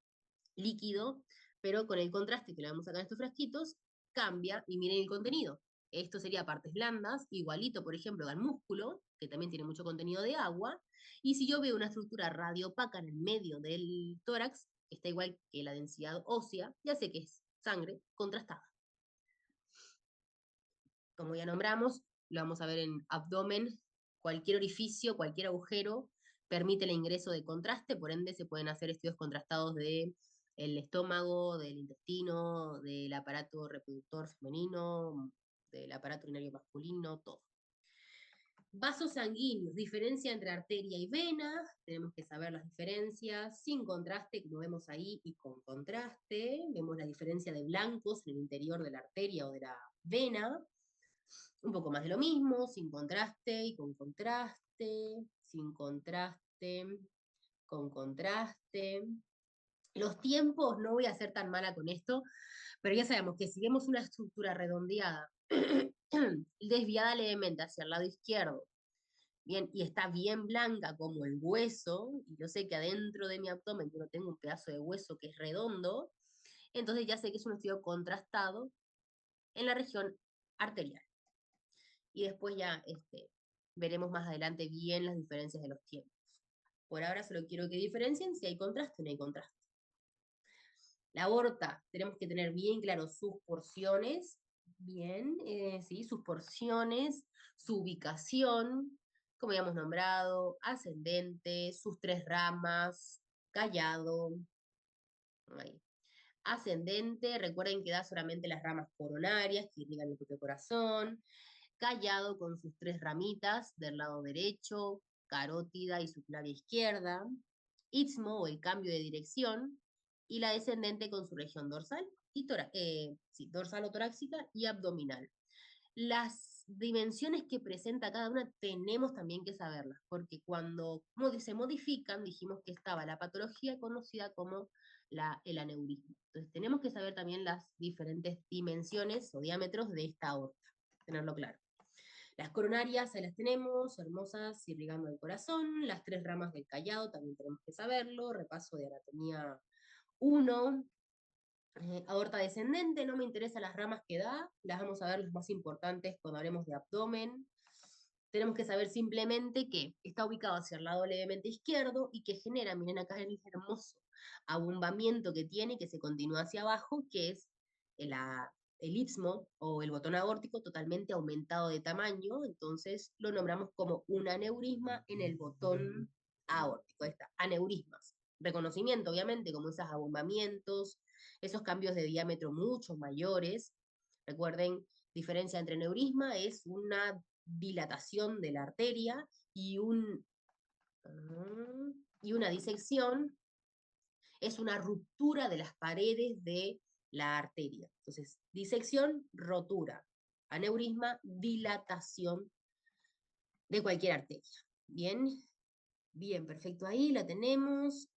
líquido, pero con el contraste que le vamos a sacar a estos frasquitos, cambia y miren el contenido. Esto sería partes blandas, igualito, por ejemplo, al músculo, que también tiene mucho contenido de agua, y si yo veo una estructura radiopaca en el medio del tórax, que está igual que la densidad ósea, ya sé que es sangre contrastada. Como ya nombramos, lo vamos a ver en abdomen, cualquier orificio, cualquier agujero permite el ingreso de contraste, por ende se pueden hacer estudios contrastados del estómago, del intestino, del aparato reproductor femenino, del aparato urinario masculino, todo. Vasos sanguíneos, diferencia entre arteria y vena, tenemos que saber las diferencias, sin contraste, como vemos ahí, y con contraste, vemos la diferencia de blancos en el interior de la arteria o de la vena, un poco más de lo mismo, sin contraste y con contraste, sin contraste, con contraste. Los tiempos, no voy a ser tan mala con esto, pero ya sabemos que si vemos una estructura redondeada, desviada levemente hacia el lado izquierdo, bien, y está bien blanca como el hueso, y yo sé que adentro de mi abdomen yo no tengo un pedazo de hueso que es redondo, entonces ya sé que es un estudio contrastado en la región arterial. Y después ya veremos más adelante bien las diferencias de los tiempos. Por ahora solo quiero que diferencien si hay contraste o no hay contraste. La aorta, tenemos que tener bien claro sus porciones, bien, ¿sí? Sus porciones, su ubicación, como ya hemos nombrado, ascendente, sus tres ramas, callado, ahí. Ascendente, recuerden que da solamente las ramas coronarias que irrigan el propio corazón, callado con sus tres ramitas del lado derecho, carótida y subclavia izquierda, istmo o el cambio de dirección, y la descendente con su región dorsal, y sí, dorsal o torácica y abdominal. Las dimensiones que presenta cada una tenemos también que saberlas, porque cuando se modifican, dijimos que estaba la patología conocida como el aneurisma. Entonces tenemos que saber también las diferentes dimensiones o diámetros de esta aorta, tenerlo claro. Las coronarias, ahí las tenemos, hermosas, irrigando el corazón. Las tres ramas del callado, también tenemos que saberlo. Repaso de anatomía 1. Aorta descendente, no me interesan las ramas que da, las vamos a ver las más importantes cuando hablemos de abdomen. Tenemos que saber simplemente que está ubicado hacia el lado levemente izquierdo y que genera, miren acá el hermoso abombamiento que tiene, que se continúa hacia abajo, que es el istmo o el botón aórtico totalmente aumentado de tamaño, entonces lo nombramos como un aneurisma en el botón aórtico. Ahí está, aneurismas. Reconocimiento, obviamente, como esos abombamientos, esos cambios de diámetro mucho mayores. Recuerden, diferencia entre neurisma es una dilatación de la arteria y y una disección es una ruptura de las paredes de la arteria. Entonces, disección, rotura. Aneurisma, dilatación de cualquier arteria. Bien, bien, perfecto. Ahí la tenemos.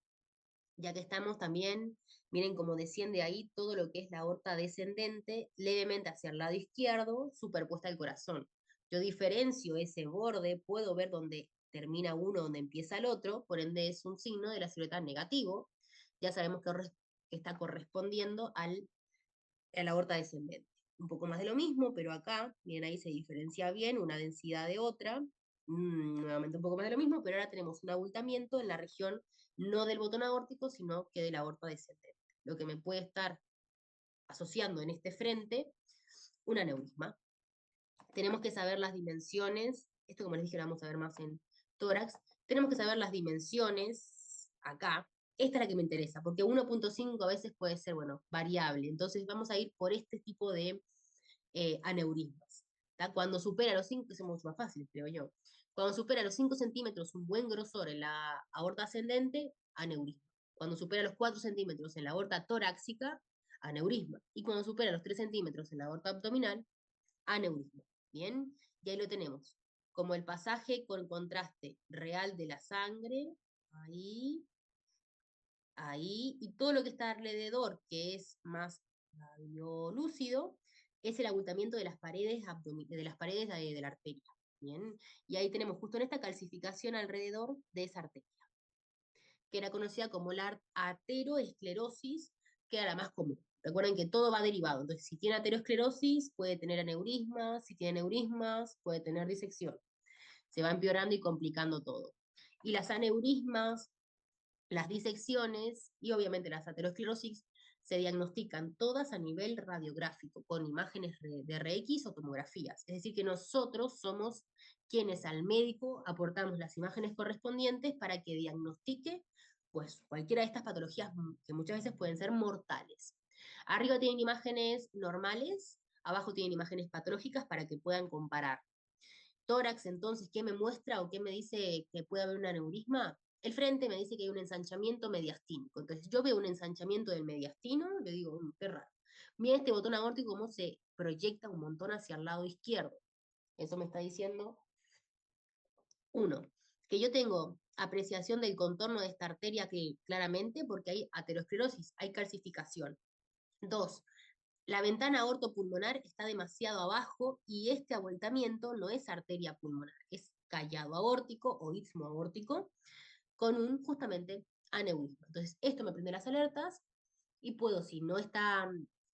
Ya que estamos también, miren cómo desciende ahí todo lo que es la aorta descendente, levemente hacia el lado izquierdo, superpuesta al corazón. Yo diferencio ese borde, puedo ver dónde termina uno donde empieza el otro, por ende es un signo de la silueta negativo. Ya sabemos que está correspondiendo a la aorta descendente. Un poco más de lo mismo, pero acá, bien, ahí se diferencia bien una densidad de otra. Nuevamente un poco más de lo mismo, pero ahora tenemos un abultamiento en la región no del botón aórtico, sino que de la aorta descendente. Lo que me puede estar asociando en este frente un aneurisma. Tenemos que saber las dimensiones, esto como les dije lo vamos a ver más en tórax, tenemos que saber las dimensiones acá. Esta es la que me interesa, porque 1.5 a veces puede ser, bueno, variable. Entonces vamos a ir por este tipo de aneurismas. ¿Tá? Cuando supera los 5, que es mucho más fácil, creo yo. Cuando supera los 5 centímetros, un buen grosor en la aorta ascendente, aneurisma. Cuando supera los 4 centímetros en la aorta torácica, aneurisma. Y cuando supera los 3 centímetros en la aorta abdominal, aneurisma. Bien, y ahí lo tenemos. Como el pasaje con contraste real de la sangre, ahí, ahí, y todo lo que está alrededor, que es más radiolúcido, es el abultamiento de las paredes, de la arteria. Bien, y ahí tenemos justo en esta calcificación alrededor de esa arteria, que era conocida como la ateroesclerosis, que era la más común. Recuerden que todo va derivado. Entonces, si tiene aterosclerosis, puede tener aneurismas. Si tiene aneurismas, puede tener disección. Se va empeorando y complicando todo. Y las aneurismas, las disecciones y obviamente las aterosclerosis se diagnostican todas a nivel radiográfico, con imágenes de RX o tomografías. Es decir, que nosotros somos quienes al médico aportamos las imágenes correspondientes para que diagnostique pues, cualquiera de estas patologías que muchas veces pueden ser mortales. Arriba tienen imágenes normales, abajo tienen imágenes patológicas para que puedan comparar. Tórax, entonces, ¿qué me muestra o qué me dice que puede haber un aneurisma? El frente me dice que hay un ensanchamiento mediastínico. Entonces, yo veo un ensanchamiento del mediastino, le digo, qué raro. Mira este botón aórtico cómo se proyecta un montón hacia el lado izquierdo. Eso me está diciendo, uno, que yo tengo apreciación del contorno de esta arteria que, claramente porque hay aterosclerosis, hay calcificación. Dos, la ventana aortopulmonar está demasiado abajo y este abultamiento no es arteria pulmonar, es callado aórtico o istmo aórtico con un justamente aneurisma. Entonces, esto me prende las alertas y puedo, si no está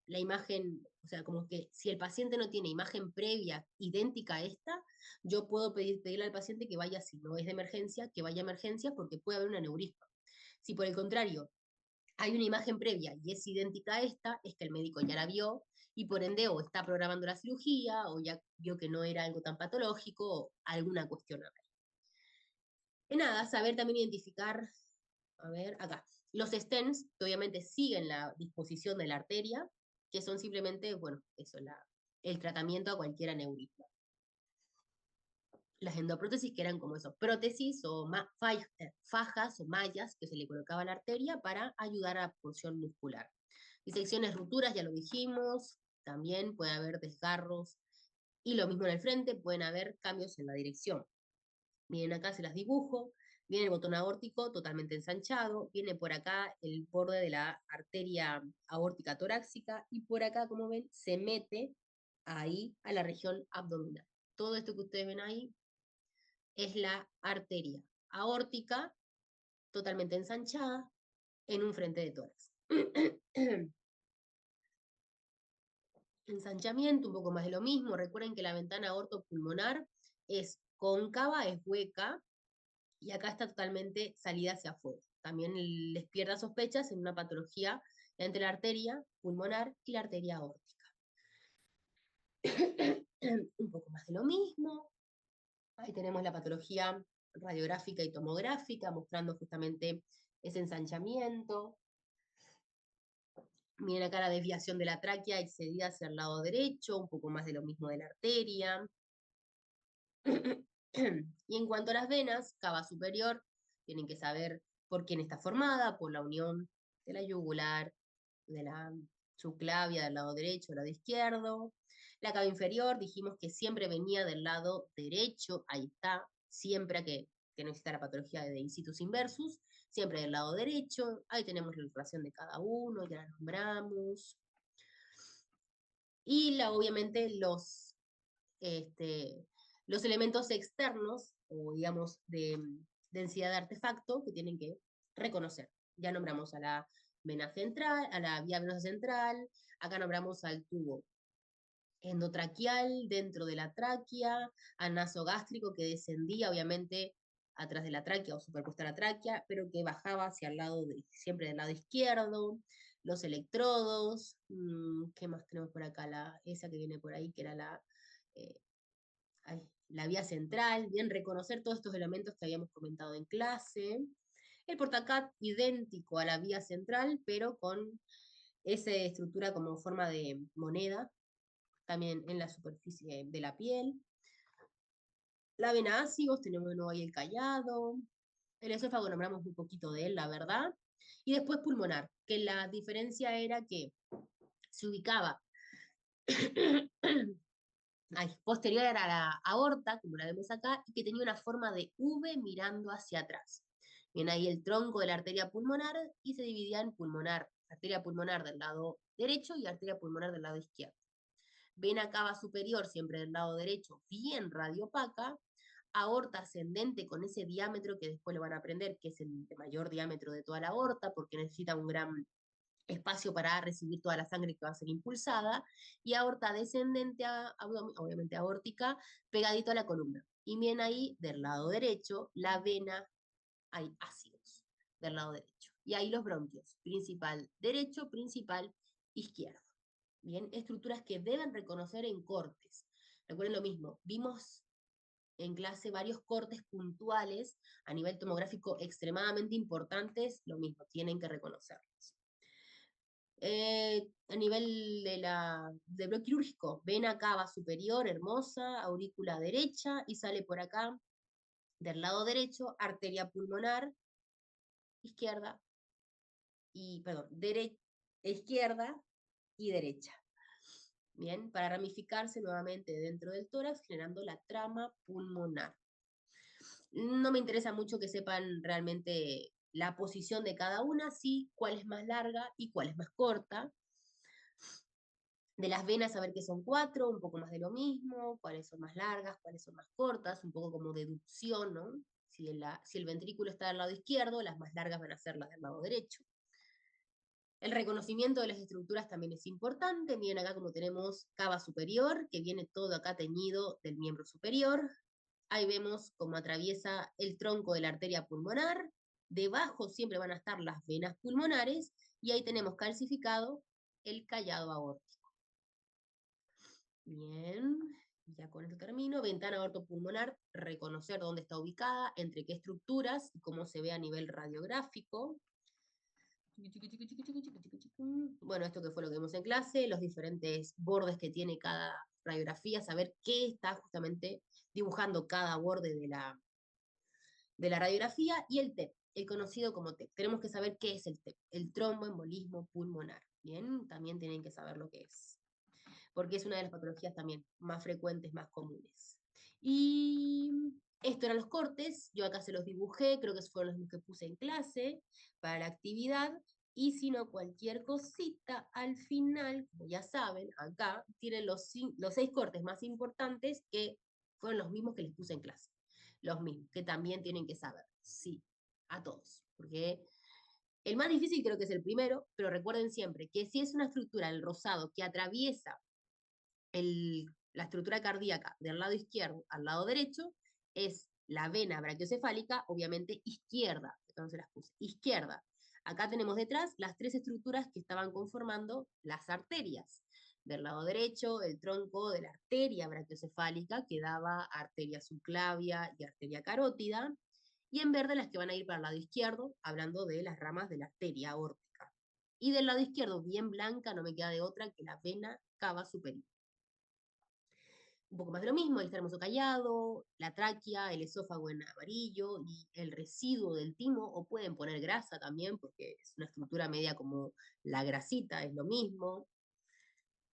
la imagen, o sea, como que si el paciente no tiene imagen previa idéntica a esta, yo puedo pedirle al paciente que vaya, si no es de emergencia, que vaya a emergencia porque puede haber un aneurisma. Si por el contrario hay una imagen previa y es idéntica a esta, es que el médico ya la vio y por ende o está programando la cirugía o ya vio que no era algo tan patológico o alguna cuestión a ver. Y nada, saber también identificar, a ver, acá, los stents, que obviamente siguen la disposición de la arteria, que son simplemente, bueno, eso, el tratamiento a cualquier aneurisma. Las endoprótesis, que eran como eso, prótesis o fajas o mallas que se le colocaba a la arteria para ayudar a la punción muscular. Disecciones, rupturas, ya lo dijimos, también puede haber desgarros, y lo mismo en el frente, pueden haber cambios en la dirección. Miren acá, se las dibujo, viene el botón aórtico totalmente ensanchado, viene por acá el borde de la arteria aórtica torácica, y por acá, como ven, se mete ahí a la región abdominal. Todo esto que ustedes ven ahí es la arteria aórtica totalmente ensanchada en un frente de tórax. Ensanchamiento, un poco más de lo mismo. Recuerden que la ventana aortopulmonar es cóncava, es hueca, y acá está totalmente salida hacia afuera. También les pierda sospechas en una patología entre la arteria pulmonar y la arteria aórtica. Un poco más de lo mismo. Ahí tenemos la patología radiográfica y tomográfica, mostrando justamente ese ensanchamiento. Miren acá la desviación de la tráquea excedida hacia el lado derecho, un poco más de lo mismo de la arteria. Y en cuanto a las venas, cava superior, tienen que saber por quién está formada, por la unión de la yugular, de la subclavia del lado derecho, del lado izquierdo. La cava inferior, dijimos que siempre venía del lado derecho, ahí está, siempre que no exista la patología de incitus inversus, siempre del lado derecho, ahí tenemos la relación de cada uno, ya la nombramos. Y obviamente los elementos externos o digamos, de densidad de artefacto que tienen que reconocer. Ya nombramos a la vena central, a la vía venosa central, acá nombramos al tubo endotraqueal dentro de la tráquea, al nasogástrico que descendía obviamente atrás de la tráquea o superpuesta a la tráquea, pero que bajaba hacia el lado siempre del lado izquierdo, los electrodos, ¿qué más tenemos por acá? Esa que viene por ahí, que era eh, la vía central, bien, reconocer todos estos elementos que habíamos comentado en clase. El portacat idéntico a la vía central, pero con esa estructura como forma de moneda, también en la superficie de la piel. La vena ácigos, tenemos de nuevo ahí el callado. El esófago nombramos un poquito de él, la verdad. Y después pulmonar, que la diferencia era que se ubicaba posterior a la aorta, como la vemos acá, y que tenía una forma de V mirando hacia atrás. Bien, ahí el tronco de la arteria pulmonar y se dividía en pulmonar, arteria pulmonar del lado derecho y arteria pulmonar del lado izquierdo. Vena cava superior, siempre del lado derecho, bien radiopaca, aorta ascendente con ese diámetro que después lo van a aprender, que es el mayor diámetro de toda la aorta, porque necesita un gran espacio para recibir toda la sangre que va a ser impulsada, y aorta descendente, obviamente aórtica, pegadito a la columna. Y bien ahí, del lado derecho, la vena, hay ácidos del lado derecho. Y ahí los bronquios, principal derecho, principal izquierdo. Bien, estructuras que deben reconocer en cortes. Recuerden lo mismo, vimos en clase varios cortes puntuales a nivel tomográfico extremadamente importantes, lo mismo, tienen que reconocerlos. A nivel del bloque quirúrgico, vena cava superior, hermosa, aurícula derecha, y sale por acá, del lado derecho, arteria pulmonar, izquierda, perdón, izquierda y derecha. Bien, para ramificarse nuevamente dentro del tórax, generando la trama pulmonar. No me interesa mucho que sepan realmente la posición de cada una, sí cuál es más larga y cuál es más corta. De las venas, saber que son 4, un poco más de lo mismo, cuáles son más largas, cuáles son más cortas, un poco como deducción, ¿no? Si el ventrículo está del lado izquierdo, las más largas van a ser las del lado derecho. El reconocimiento de las estructuras también es importante. Miren acá como tenemos cava superior, que viene todo acá teñido del miembro superior. Ahí vemos cómo atraviesa el tronco de la arteria pulmonar. Debajo siempre van a estar las venas pulmonares. Y ahí tenemos calcificado el callado aórtico. Bien, ya con esto termino. Ventana aortopulmonar, reconocer dónde está ubicada, entre qué estructuras y cómo se ve a nivel radiográfico. Bueno, esto que fue lo que vimos en clase, los diferentes bordes que tiene cada radiografía, saber qué está justamente dibujando cada borde de la radiografía, y el TEP, el conocido como TEP. Tenemos que saber qué es el TEP, el tromboembolismo pulmonar. Bien, también tienen que saber lo que es, porque es una de las patologías también más frecuentes, más comunes. Y estos eran los cortes, yo acá se los dibujé, creo que fueron los que puse en clase para la actividad, y si no, cualquier cosita al final, como ya saben, acá tienen los 6 cortes más importantes que fueron los mismos que les puse en clase. Los mismos, que también tienen que saber, sí, a todos, porque el más difícil creo que es el primero, pero recuerden siempre que si es una estructura, el rosado, que atraviesa la estructura cardíaca del lado izquierdo al lado derecho, es la vena brachiocefálica, obviamente izquierda, entonces las puse, izquierda. Acá tenemos detrás las 3 estructuras que estaban conformando las arterias. Del lado derecho, el tronco de la arteria brachiocefálica, que daba arteria subclavia y arteria carótida, y en verde las que van a ir para el lado izquierdo, hablando de las ramas de la arteria aórtica. Y del lado izquierdo, bien blanca, no me queda de otra que la vena cava superior. Un poco más de lo mismo, el hermoso callado, la tráquea, el esófago en amarillo y el residuo del timo, o pueden poner grasa también, porque es una estructura media como la grasita, es lo mismo.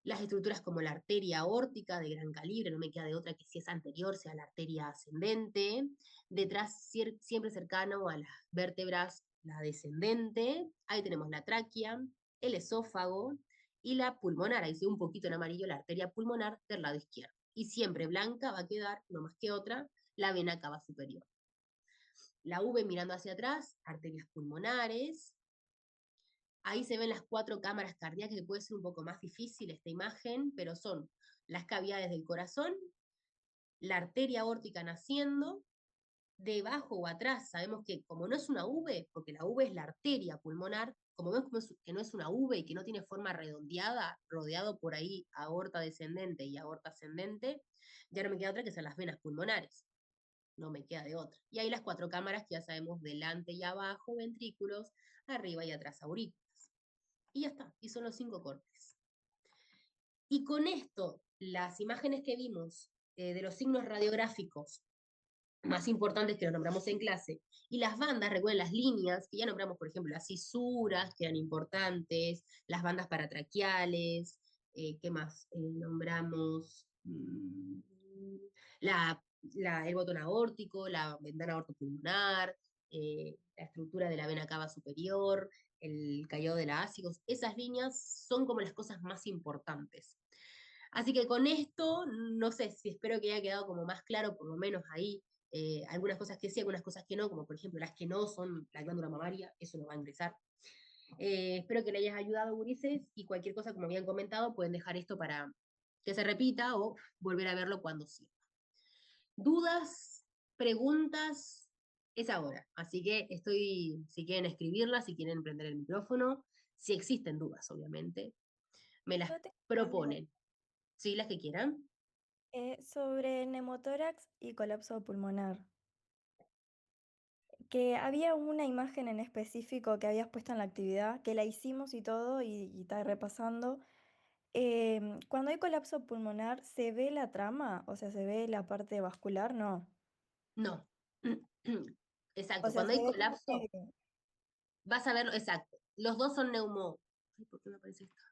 Las estructuras como la arteria aórtica de gran calibre, no me queda de otra que si es anterior sea la arteria ascendente. Detrás, siempre cercano a las vértebras, la descendente. Ahí tenemos la tráquea, el esófago y la pulmonar. Ahí se ve un poquito en amarillo la arteria pulmonar del lado izquierdo. Y siempre blanca va a quedar, no más que otra, la vena cava superior. La V mirando hacia atrás, arterias pulmonares. Ahí se ven las 4 cámaras cardíacas, que puede ser un poco más difícil esta imagen, pero son las cavidades del corazón, la arteria aórtica naciendo, debajo o atrás, sabemos que como no es una V, porque la V es la arteria pulmonar, como vemos que no es una V y que no tiene forma redondeada, rodeado por ahí aorta descendente y aorta ascendente, ya no me queda otra que ser las venas pulmonares. No me queda de otra. Y ahí las 4 cámaras que ya sabemos, delante y abajo, ventrículos, arriba y atrás aurículas. Y ya está, y son los 5 cortes. Y con esto, las imágenes que vimos de los signos radiográficos más importantes que los nombramos en clase, y las bandas, recuerden las líneas, que ya nombramos, por ejemplo, las cisuras, que eran importantes, las bandas paratraqueales, ¿qué más? Nombramos la, el botón aórtico, la ventana aortopulmonar, la estructura de la vena cava superior, el callado de la ácigos, esas líneas son como las cosas más importantes. Así que con esto, no sé si espero que haya quedado como más claro, por lo menos ahí, algunas cosas que sí, algunas cosas que no, como por ejemplo las que no son la glándula mamaria, eso no va a ingresar. Espero que le hayas ayudado, Ulises, y cualquier cosa, como habían comentado, pueden dejar esto para que se repita o volver a verlo cuando sirva. Dudas, preguntas, es ahora. Así que estoy, si quieren escribirlas, si quieren prender el micrófono, si existen dudas, obviamente, me las Yo tengo una duda. proponen. Sí, las que quieran. Sobre neumotórax y colapso pulmonar. Que había una imagen en específico que habías puesto en la actividad, que la hicimos y todo, y está repasando. Cuando hay colapso pulmonar, ¿se ve la trama? O sea, ¿se ve la parte vascular? No. No. O Exacto. sea, Cuando se hay ve como colapso, vas a verlo, exacto. Los dos son neumo. Ay, ¿por qué me aparece esto?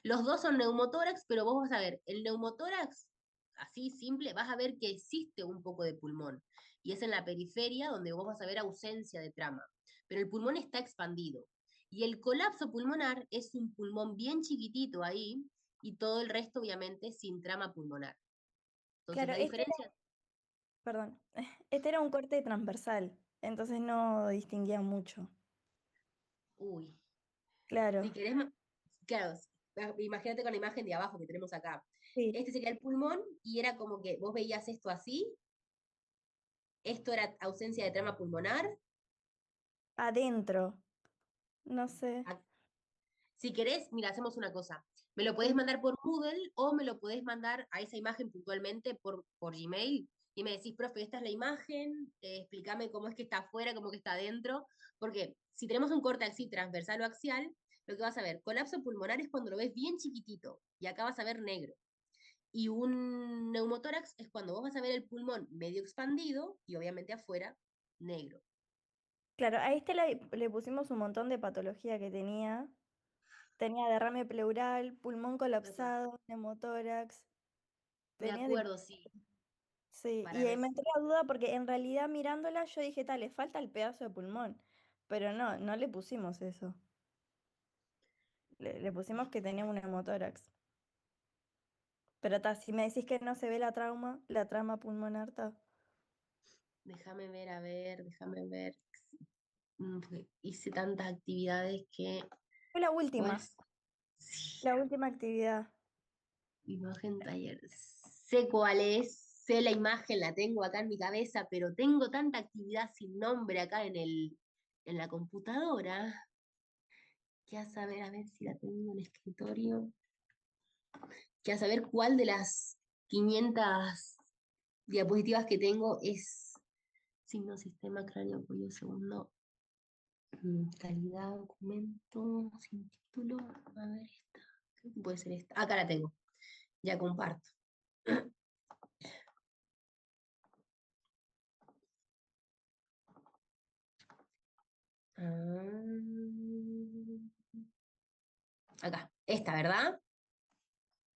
Los dos son neumotórax, pero vos vas a ver, el neumotórax, así simple, vas a ver que existe un poco de pulmón. Y es en la periferia donde vos vas a ver ausencia de trama. Pero el pulmón está expandido. Y el colapso pulmonar es un pulmón bien chiquitito ahí, y todo el resto, obviamente, sin trama pulmonar. Entonces, claro, la diferencia. perdón, este era un corte transversal, entonces no distinguía mucho. Uy, Claro, si querés, claro, imagínate con la imagen de abajo que tenemos acá. sí, Este sería el pulmón y era como que vos veías esto así, esto era ausencia de trama pulmonar. adentro, no sé. A- Si querés, mira, hacemos una cosa. Me lo podés Sí. mandar por Moodle o me lo podés mandar a esa imagen puntualmente por Gmail y me decís, profe, esta es la imagen, explícame cómo es que está afuera, cómo que está adentro, porque si tenemos un corte así transversal o axial, lo que vas a ver, colapso pulmonar es cuando lo ves bien chiquitito y acá vas a ver negro. Y un neumotórax es cuando vos vas a ver el pulmón medio expandido y obviamente afuera negro. Claro, a este le pusimos un montón de patología que tenía. Tenía derrame pleural, pulmón Me acuerdo, colapsado, neumotórax, me tenía de... acuerdo, sí, Sí, para y ver me si. entró la duda porque en realidad mirándola yo dije, tal, le falta el pedazo de pulmón. Pero no, no le pusimos eso. Le pusimos que tenía un neumotórax. Pero ta, si me decís que no se ve la trama pulmonar, ta. Déjame ver, a ver, déjame ver. Porque hice tantas actividades que. Fue la ¿Cuál? última, Sí, la última actividad. imagen taller. Sé cuál es, sé la imagen, la tengo acá en mi cabeza, pero tengo tanta actividad sin nombre acá en la computadora. Que a ver si la tengo en el escritorio. Que a saber cuál de las 500 diapositivas que tengo es signo, sistema, cráneo, cuello, segundo, calidad, documento, sin título. A ver, esta. Creo que puede ser esta. Acá la tengo. Ya comparto. Acá. Esta, ¿verdad?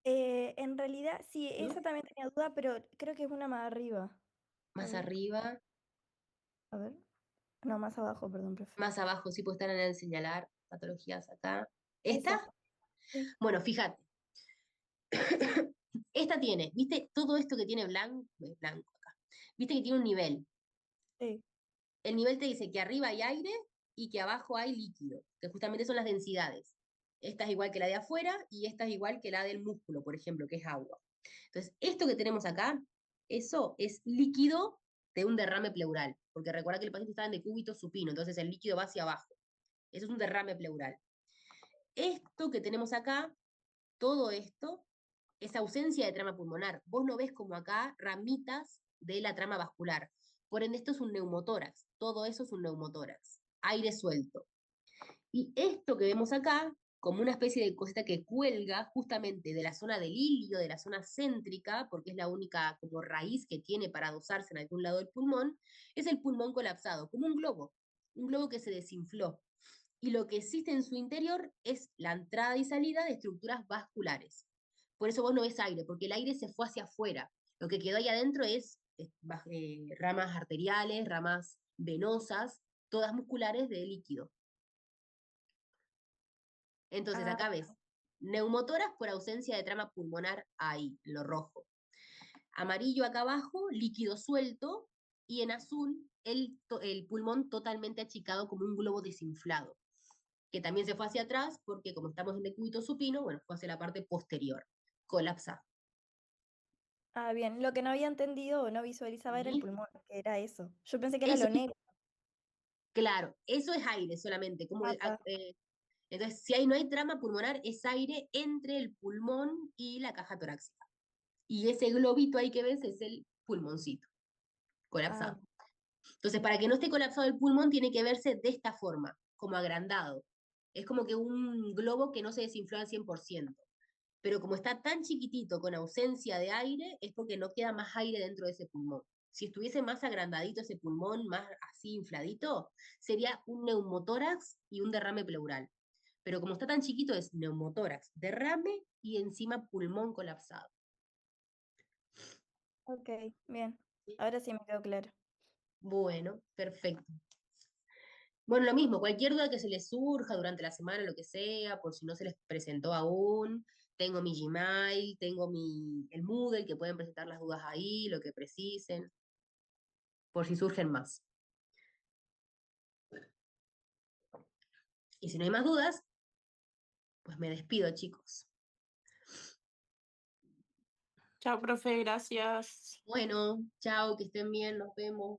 En realidad, sí, ¿No? esa también tenía duda, pero creo que es una más arriba. A Más ver, arriba. a ver. No, más abajo, perdón, profe. Más abajo, sí puede estar en el señalar. Patologías acá. Esa. ¿Esta? Sí. Bueno, fíjate. Esta tiene, ¿viste? Todo esto que tiene blanco, blanco acá. viste que tiene un nivel. Sí. El nivel te dice que arriba hay aire y que abajo hay líquido, que justamente son las densidades. Esta es igual que la de afuera y esta es igual que la del músculo, por ejemplo, que es agua. Entonces, esto que tenemos acá, eso es líquido de un derrame pleural, porque recuerda que el paciente estaba en decúbito supino, entonces el líquido va hacia abajo. Eso es un derrame pleural. Esto que tenemos acá, todo esto, es ausencia de trama pulmonar. Vos no ves como acá ramitas de la trama vascular. Por ende, esto es un neumotórax. Todo eso es un neumotórax. Aire suelto. Y esto que vemos acá, como una especie de cosita que cuelga justamente de la zona del ilio, de la zona céntrica, porque es la única como raíz que tiene para adosarse en algún lado del pulmón, es el pulmón colapsado, como un globo que se desinfló. Y lo que existe en su interior es la entrada y salida de estructuras vasculares. Por eso vos no ves aire, porque el aire se fue hacia afuera. Lo que quedó ahí adentro es ramas arteriales, ramas venosas, todas musculares de líquido. Entonces Ah, acá ves neumotoras por ausencia de trama pulmonar ahí, lo rojo. Amarillo acá abajo, líquido suelto, y en azul el pulmón totalmente achicado como un globo desinflado, que también se fue hacia atrás porque como estamos en decúbito supino, bueno, fue hacia la parte posterior, colapsa. bien. Lo que no había entendido o no visualizaba era el ¿Sí? pulmón, que era eso. Yo pensé que era Eso lo es, negro. claro, eso es aire solamente, como Está. entonces si ahí no hay trama pulmonar, es aire entre el pulmón y la caja torácica. Y ese globito ahí que ves es el pulmoncito, Ah, colapsado. Entonces, para que no esté colapsado el pulmón, tiene que verse de esta forma, como agrandado. Es como que un globo que no se desinfló al 100%. Pero como está tan chiquitito, con ausencia de aire, es porque no queda más aire dentro de ese pulmón. Si estuviese más agrandadito ese pulmón, más así infladito, sería un neumotórax y un derrame pleural. Pero como está tan chiquito, es neumotórax, derrame y encima pulmón colapsado. ok, bien. Ahora sí me quedó claro. Bueno, perfecto. Bueno, lo mismo, cualquier duda que se les surja durante la semana, lo que sea, por si no se les presentó aún, tengo mi Gmail, tengo el Moodle, que pueden presentar las dudas ahí, lo que precisen, por si surgen más. Y si no hay más dudas, pues me despido, chicos. Chao, profe, gracias. Bueno, chao, que estén bien, nos vemos.